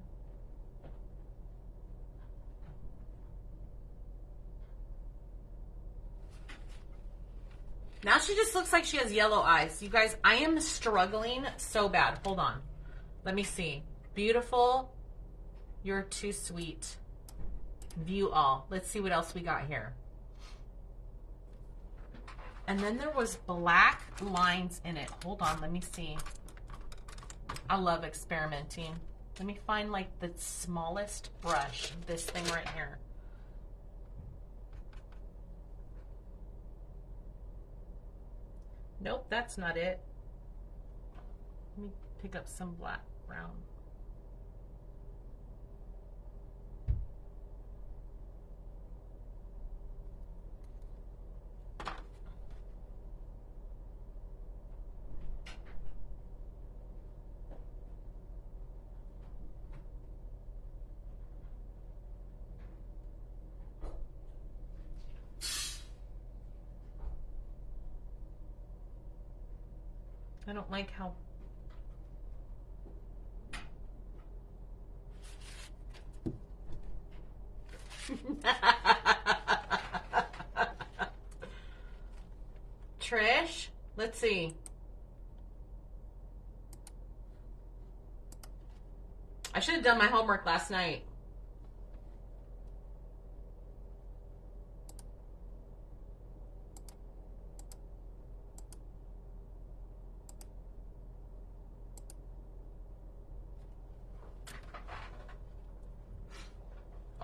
Now she just looks like she has yellow eyes. You guys, I am struggling so bad. Hold on. Let me see. Beautiful. You're too sweet. View all. Let's see what else we got here. And then there was black lines in it. Hold on. Let me see. I love experimenting. Let me find like the smallest brush. This thing right here. Nope, that's not it. Let me pick up some black brown. I don't like how Trish, let's see. I should have done my homework last night.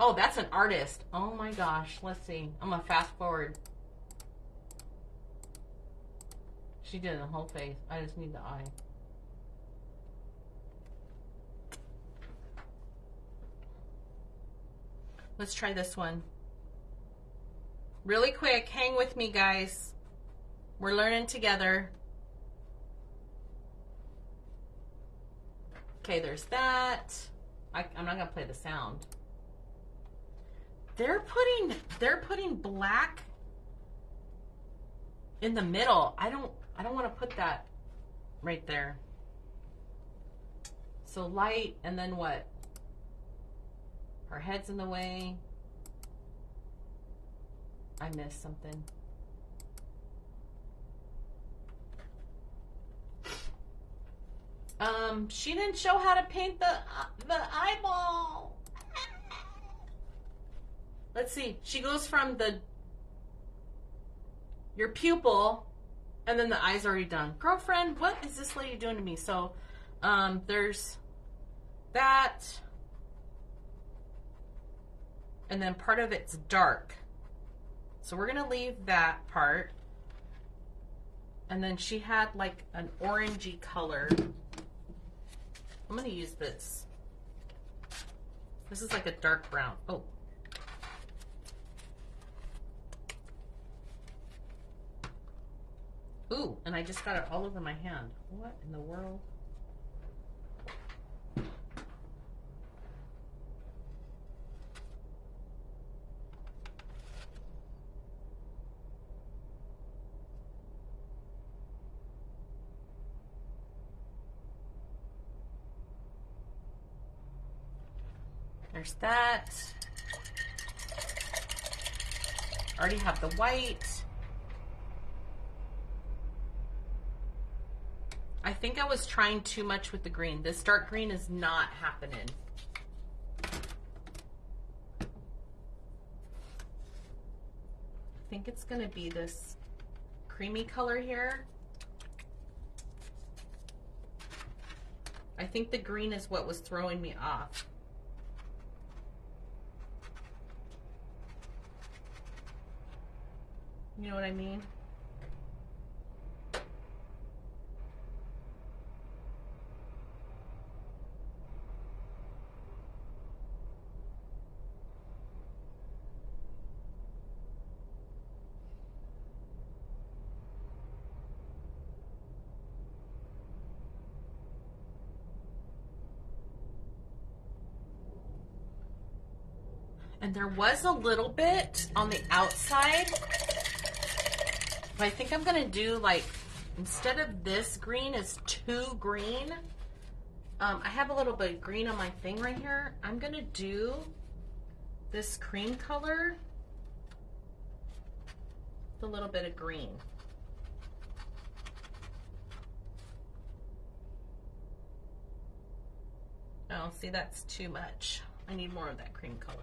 Oh, that's an artist. Oh my gosh. Let's see. I'm going to fast forward. She did the whole face. I just need the eye. Let's try this one. Really quick. Hang with me, guys. We're learning together. Okay, there's that. I'm not going to play the sound. They're putting black in the middle. I don't want to put that right there. So light, and then what? Her head's in the way. I missed something. She didn't show how to paint the eyeball. Let's see. She goes from your pupil, and then the eye's already done. Girlfriend, what is this lady doing to me? So, There's that, and then part of it's dark. So we're gonna leave that part. And then she had like an orangey color. I'm gonna use this. This is like a dark brown. Oh. Ooh, and I just got it all over my hand. What in the world? There's that. Already have the white. I think I was trying too much with the green. This dark green is not happening. I think it's gonna be this creamy color here. I think the green is what was throwing me off. You know what I mean? And there was a little bit on the outside. But I think I'm gonna do like, instead of this green is too green, I have a little bit of green on my thing right here. I'm gonna do this cream color with a little bit of green. Oh, see, that's too much. I need more of that cream color.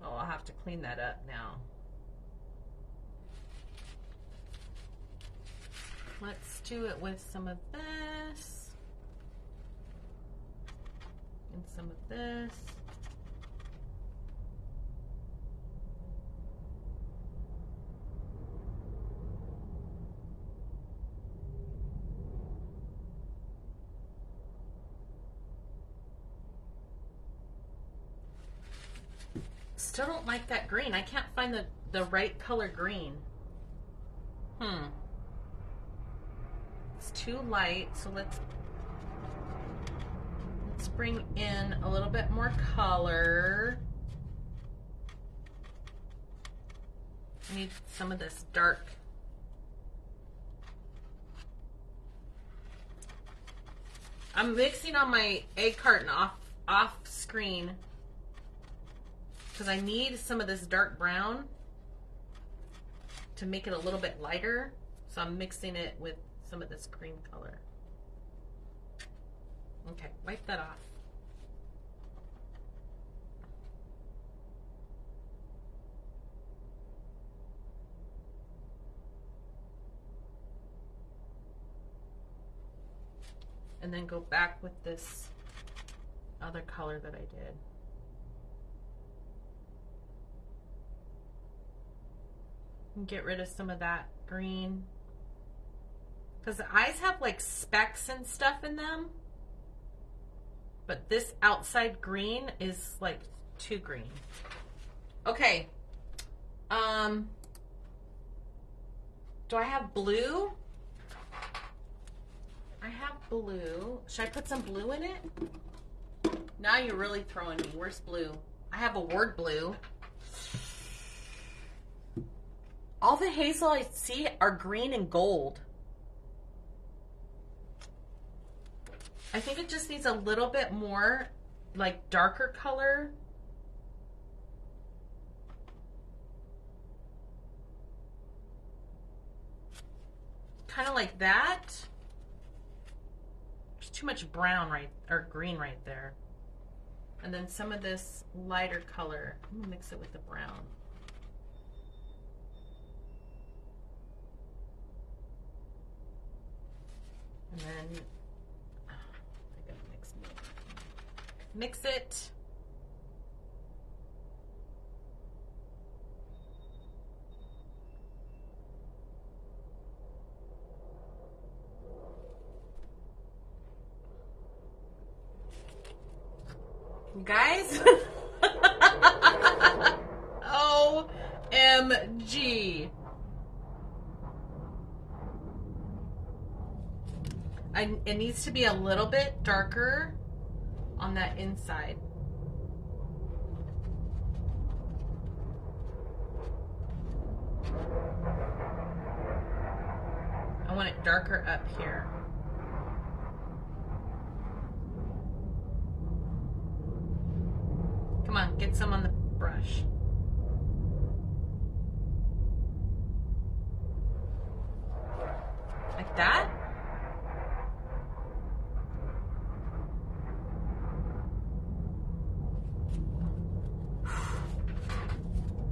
I'll have to clean that up now. Let's do it with some of this and some of this. Still don't like that green. I can't find the right color green. It's too light, so let's bring in a little bit more color. I need some of this dark. I'm mixing on my egg carton off screen because I need some of this dark brown to make it a little bit lighter. So I'm mixing it with some of this cream color. Okay, wipe that off. And then go back with this other color that I did. And get rid of some of that green. Because the eyes have like specks and stuff in them. But this outside green is like too green. Okay. Do I have blue? I have blue. Should I put some blue in it? Now you're really throwing me. Where's blue? I have a word blue. All the hazel I see are green and gold. I think it just needs a little bit more like darker color. Kind of like that. There's too much brown or green right there. And then some of this lighter color. I'm gonna mix it with the brown. And then I gotta mix it. Guys, OMG. It needs to be a little bit darker on that inside. I want it darker up here. Come on, get some on the brush. Like that?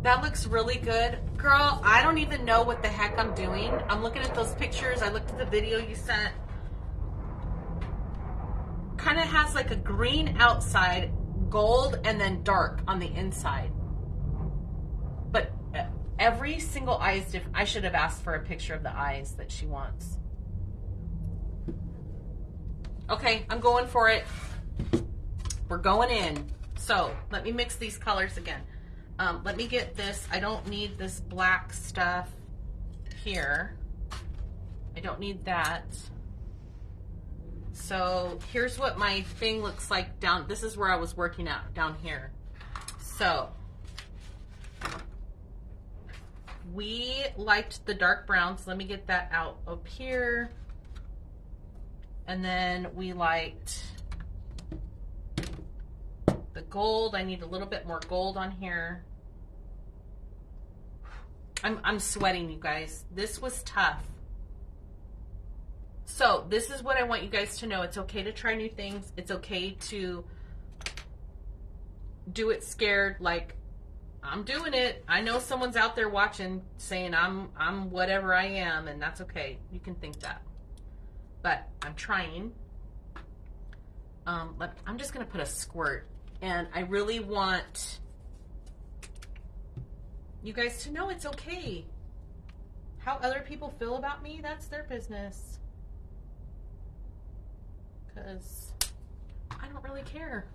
That looks really good. Girl, I don't even know what the heck I'm doing. I'm looking at those pictures. I looked at the video you sent. Kind of has like a green outside, gold, and then dark on the inside. But every single eye is different. I should have asked for a picture of the eyes that she wants. Okay, I'm going for it. We're going in. So let me mix these colors again. Let me get this. I don't need this black stuff here. I don't need that. So here's what my thing looks like down. This is where I was working out, down here. So we liked the dark browns. Let me get that out up here. And then we liked the gold. I need a little bit more gold on here. I'm sweating, you guys. This was tough. So this is what I want you guys to know. It's okay to try new things. It's okay to do it scared. Like, I'm doing it. I know someone's out there watching saying I'm whatever I am, and that's okay. You can think that. But I'm trying. I'm just gonna put a squirt, and I really want you guys to know it's okay. How other people feel about me, that's their business. Because I don't really care.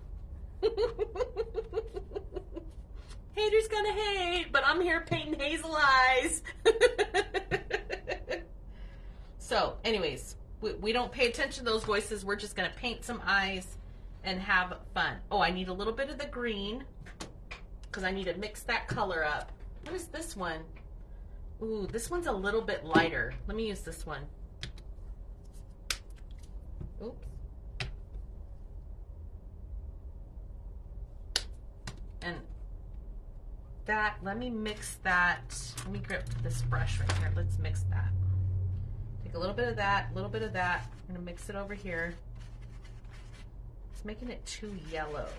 Haters gonna hate, but I'm here painting hazel eyes. So, anyways, we don't pay attention to those voices. We're just gonna paint some eyes and have fun. Oh, I need a little bit of the green because I need to mix that color up. What is this one? Ooh, this one's a little bit lighter. Let me use this one. Oops. And that, let me mix that. Let me grip this brush right here. Let's mix that. Take a little bit of that, a little bit of that. I'm gonna mix it over here. It's making it too yellow.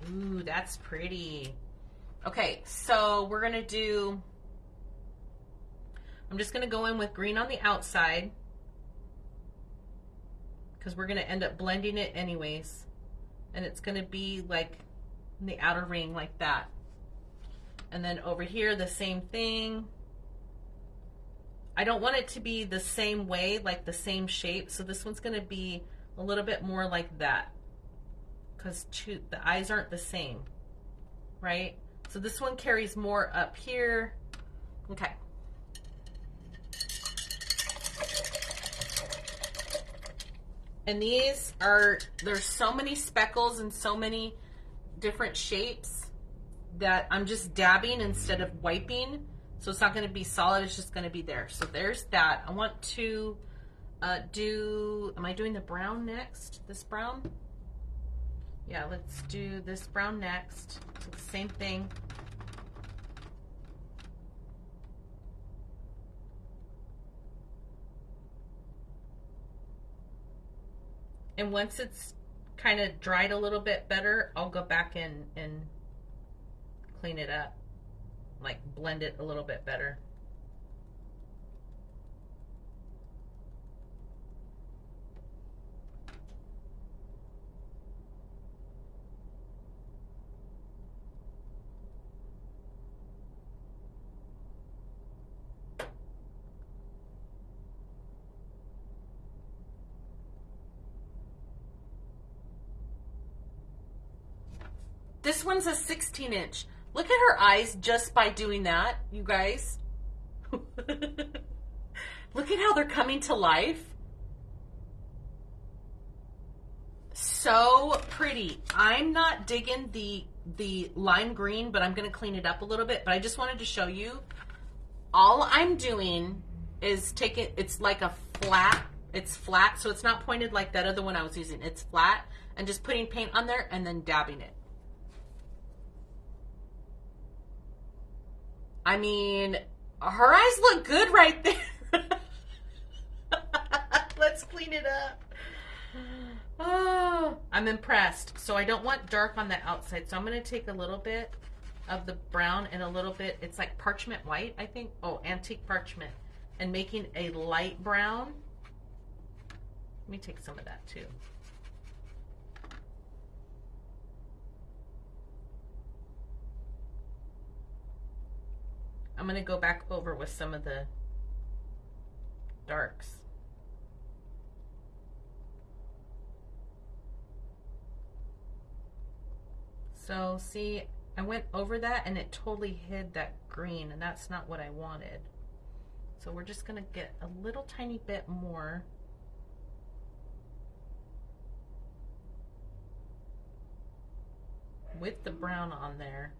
Ooh, that's pretty. Okay, so we're gonna do, I'm just gonna go in with green on the outside because we're gonna end up blending it anyways. And it's gonna be like in the outer ring like that. And then over here, the same thing. I don't want it to be the same way, like the same shape. So this one's gonna be a little bit more like that because the eyes aren't the same, right? So this one carries more up here. Okay. And these are, there's so many speckles and so many different shapes that I'm just dabbing instead of wiping. So it's not going to be solid, it's just going to be there. So there's that. I want to am I doing the brown next? This brown? Yeah, let's do this brown next. So the same thing. And once it's kind of dried a little bit better, I'll go back in and clean it up. like blend it a little bit better. This one's a 16-inch. Look at her eyes just by doing that, you guys. Look at how they're coming to life. So pretty. I'm not digging the lime green, but I'm going to clean it up a little bit. But I just wanted to show you. All I'm doing is taking, it's like a flat, it's flat, so it's not pointed like that other one I was using. It's flat, and just putting paint on there and then dabbing it. I mean, her eyes look good right there. Let's clean it up. Oh, I'm impressed. So I don't want dark on the outside. So I'm going to take a little bit of the brown and a little bit, it's like parchment white, I think. Oh, antique parchment. And making a light brown. Let me take some of that too. I'm going to go back over with some of the darks. So see, I went over that and it totally hid that green, and that's not what I wanted. So we're just going to get a little tiny bit more. With the brown on there.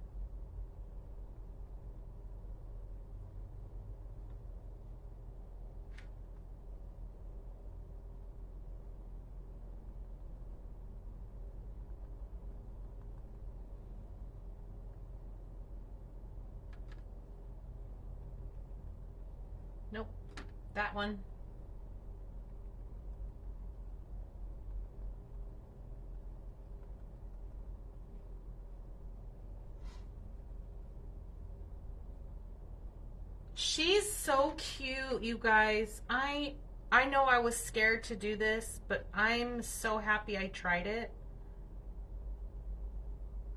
Nope, that one. She's so cute, you guys. I know I was scared to do this, but I'm so happy I tried it.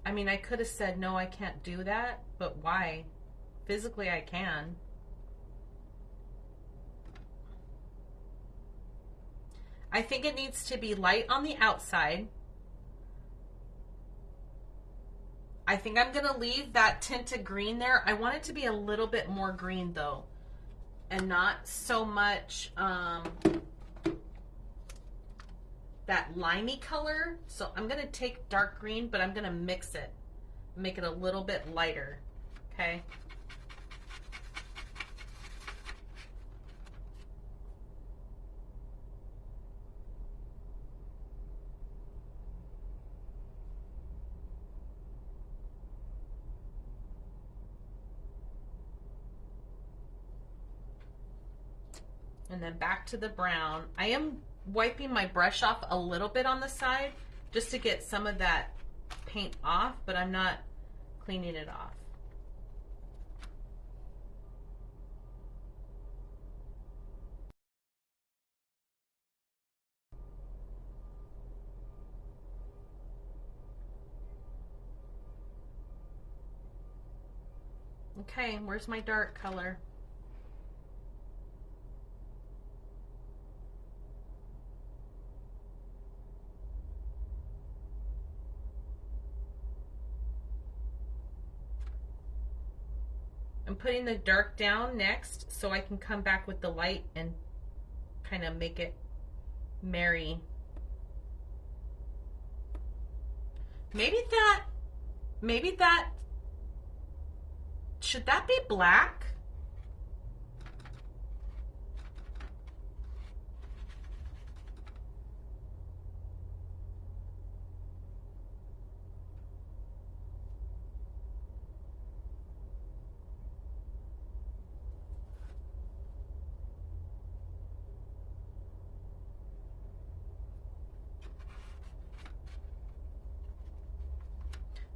I mean, I could have said, no, I can't do that, but why? Physically, I can. I think it needs to be light on the outside. I think I'm going to leave that tinted green there. I want it to be a little bit more green though, and not so much that limey color. So I'm going to take dark green, but I'm going to mix it, make it a little bit lighter. Okay. And then back to the brown. I am wiping my brush off a little bit on the side just to get some of that paint off, but I'm not cleaning it off. Okay, where's my dark color? I'm putting the dark down next so I can come back with the light and kind of make it merry. Maybe that, should that be black?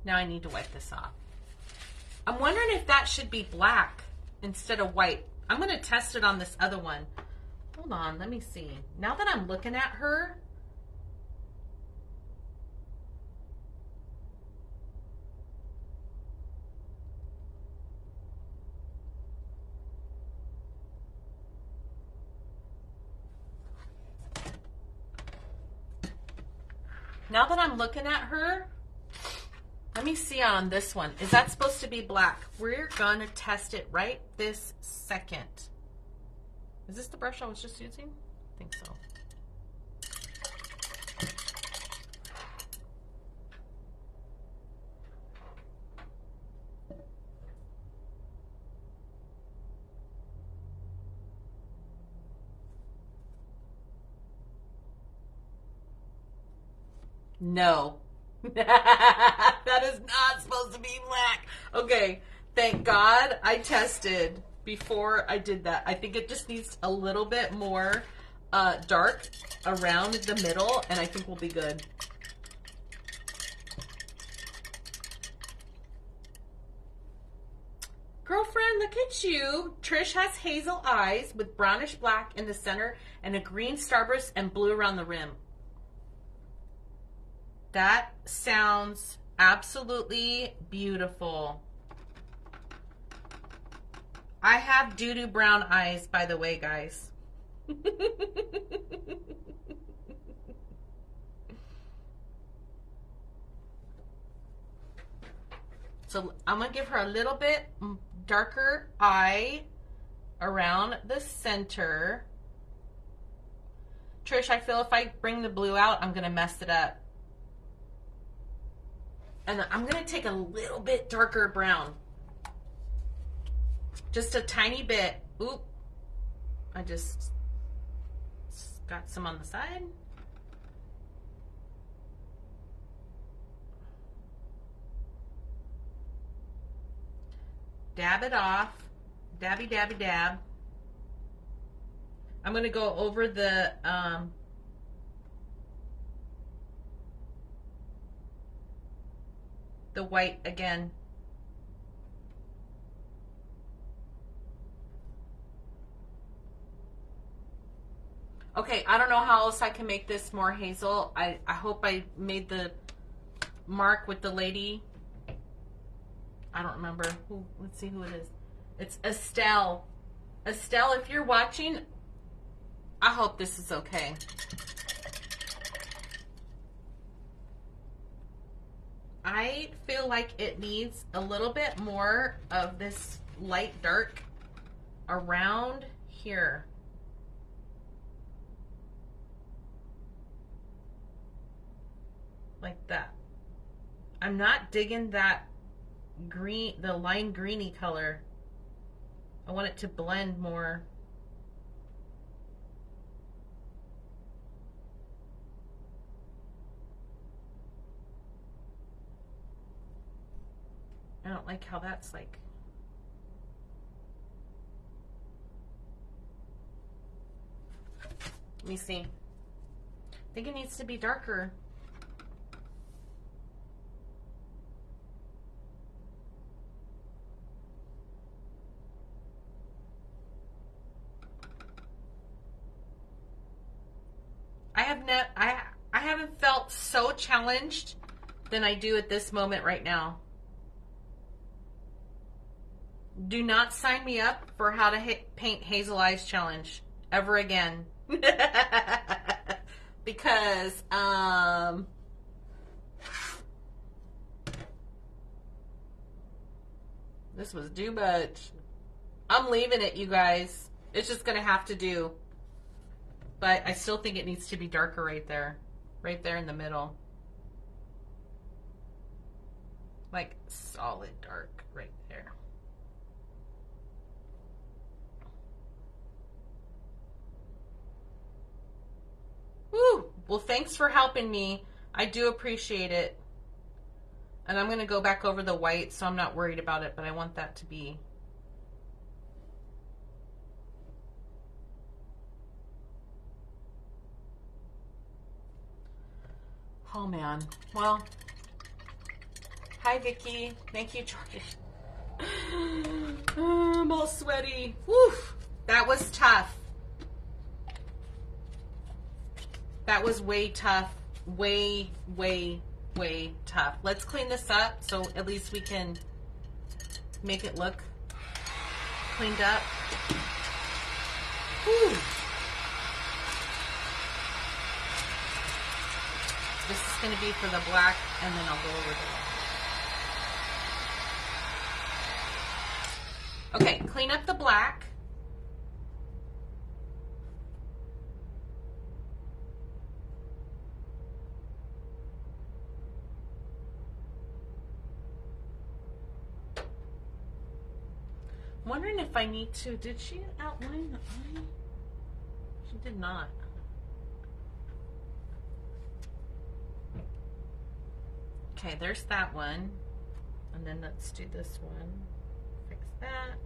Now I need to wipe this off. I'm wondering if that should be black instead of white. I'm going to test it on this other one. Hold on, let me see. Now that I'm looking at her, let me see on this one. Is that supposed to be black? We're going to test it right this second. Is this the brush I was just using? I think so. No. That is not supposed to be black. Okay, thank God I tested before I did that. I think it just needs a little bit more dark around the middle, and I think we'll be good. Girlfriend, look at you. Trish has hazel eyes with brownish black in the center and a green starburst and blue around the rim. That sounds absolutely beautiful. I have doo-doo brown eyes, by the way, guys. So I'm going to give her a little bit darker eye around the center. Trish, I feel if I bring the blue out, I'm going to mess it up. And I'm going to take a little bit darker brown. Just a tiny bit. Oop. I just got some on the side. Dab it off. Dabby, dabby, dab. I'm going to go over the white again. Okay, I don't know how else I can make this more hazel. I hope I made the mark with the lady. I don't remember who. Let's see who it is. It's Estelle. Estelle, if you're watching, I hope this is okay. I feel like it needs a little bit more of this light dark around here. Like that. I'm not digging that green, the lime greeny color. I want it to blend more. I don't like how that's like. Let me see. I think it needs to be darker. I haven't felt so challenged than I do at this moment right now. Do not sign me up for how to paint hazel eyes challenge ever again. Because this was too much. I'm leaving it, you guys. It's just gonna have to do. But I still think it needs to be darker right there in the middle. Like solid dark right there. Woo! Well, thanks for helping me. I do appreciate it. And I'm going to go back over the white, so I'm not worried about it, but I want that to be. Oh, man. Well, hi, Vicky. Thank you, George. I'm all sweaty. Whew. That was tough. That was way tough. Way, way, way tough. Let's clean this up so at least we can make it look cleaned up. Whew. This is going to be for the black, and then I'll go over the white. Okay, clean up the black. I'm wondering if I need to, did she outline the eye? She did not. Okay, there's that one. And then let's do this one. Fix that.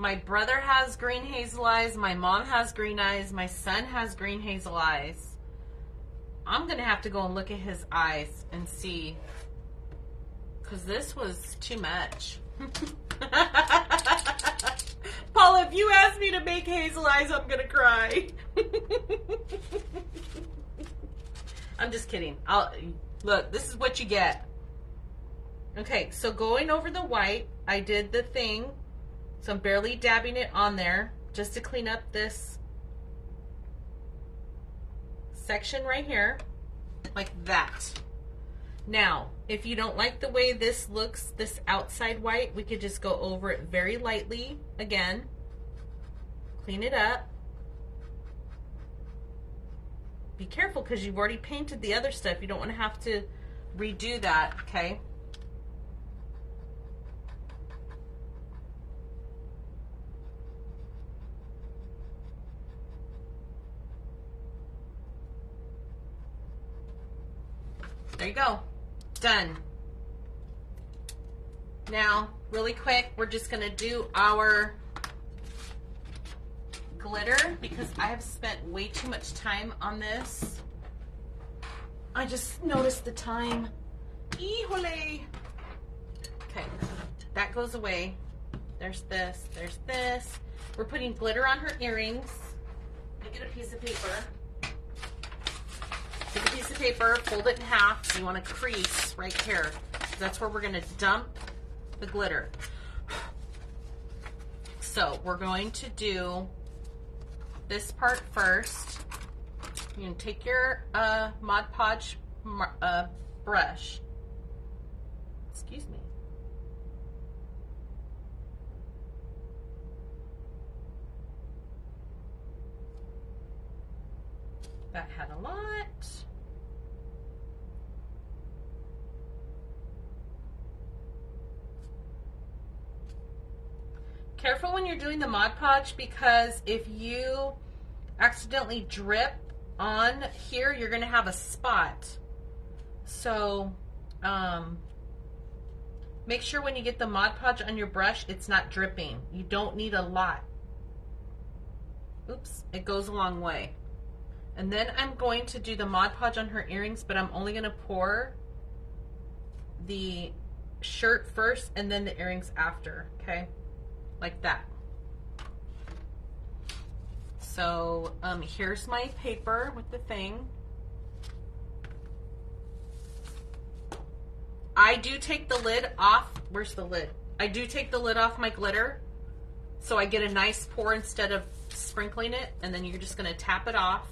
My brother has green hazel eyes. My mom has green eyes. My son has green hazel eyes. I'm going to have to go and look at his eyes and see. Because this was too much. Paula, if you ask me to make hazel eyes, I'm going to cry. I'm just kidding. Look, this is what you get. Okay, so going over the white, I did the thing. So I'm barely dabbing it on there just to clean up this section right here, like that. Now, if you don't like the way this looks, this outside white, we could just go over it very lightly again. Clean it up. Be careful because you've already painted the other stuff. You don't want to have to redo that, okay? There you go. Done. Now, really quick, we're just going to do our glitter because I have spent way too much time on this. I just noticed the time. Híjole. Okay, that goes away. There's this. There's this. We're putting glitter on her earrings. Let me get a piece of paper. Take a piece of paper, fold it in half. So you want to crease right here. That's where we're going to dump the glitter. So we're going to do this part first. You can take your Mod Podge brush. Excuse me. That had a lot. Careful when you're doing the Mod Podge because if you accidentally drip on here, you're going to have a spot. So make sure when you get the Mod Podge on your brush, it's not dripping. You don't need a lot. Oops, it goes a long way. And then I'm going to do the Mod Podge on her earrings, but I'm only going to pour the shirt first and then the earrings after, okay? Like that. So here's my paper with the thing. I do take the lid off. Where's the lid? I do take the lid off my glitter so I get a nice pour instead of sprinkling it, and then you're just going to tap it off.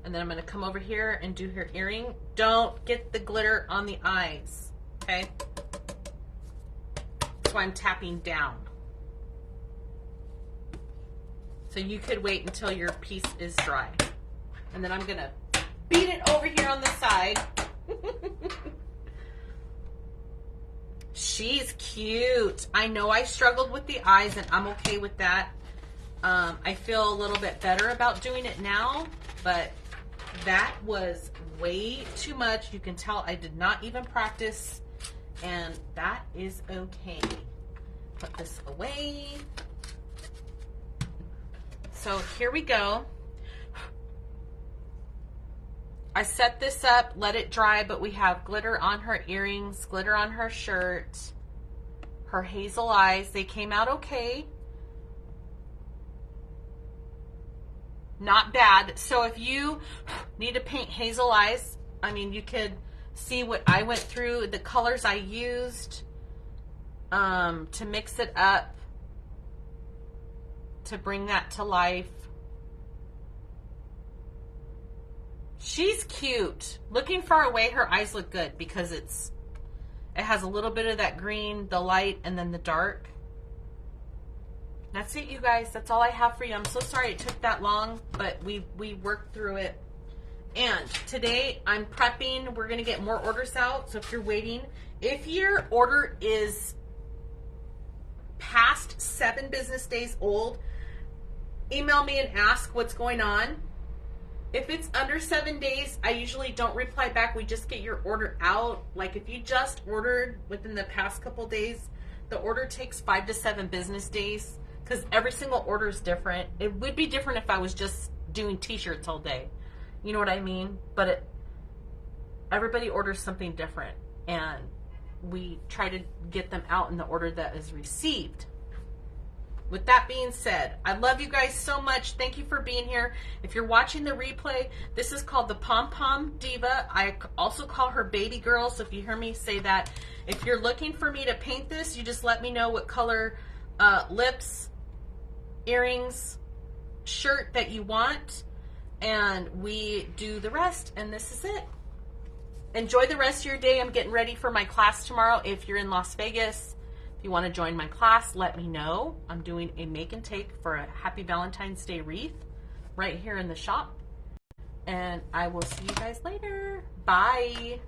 And then I'm going to come over here and do her earring. Don't get the glitter on the eyes, okay? That's why I'm tapping down. So you could wait until your piece is dry. And then I'm going to beat it over here on the side. She's cute. I know I struggled with the eyes, and I'm okay with that. I feel a little bit better about doing it now, but That was way too much. You can tell I did not even practice, and that is okay. Put this away. So here we go. I set this up, let it dry, but we have glitter on her earrings, glitter on her shirt, her hazel eyes. They came out okay. Not bad. So if you need to paint hazel eyes, I mean, you could see what I went through, the colors I used to mix it up, to bring that to life. She's cute. Looking far away, her eyes look good because it has a little bit of that green, the light, and then the dark. That's it, you guys. That's all I have for you. I'm so sorry it took that long, but we worked through it. And today I'm prepping. We're going to get more orders out. So if you're waiting, if your order is past 7 business days old, email me and ask what's going on. If it's under 7 days, I usually don't reply back. We just get your order out. Like if you just ordered within the past couple days, the order takes 5 to 7 business days because every single order is different. It would be different if I was just doing t-shirts all day. You know what I mean? But everybody orders something different, and we try to get them out in the order that is received. With that being said, I love you guys so much. Thank you for being here. If you're watching the replay, this is called the Pom Pom Diva. I also call her Baby Girl, so if you hear me say that. If you're looking for me to paint this, you just let me know what color lips, earrings, shirt that you want, and we do the rest, and this is it. Enjoy the rest of your day. I'm getting ready for my class tomorrow. If you're in Las Vegas, if you want to join my class, let me know. I'm doing a make and take for a Happy Valentine's Day wreath right here in the shop. And I will see you guys later. Bye.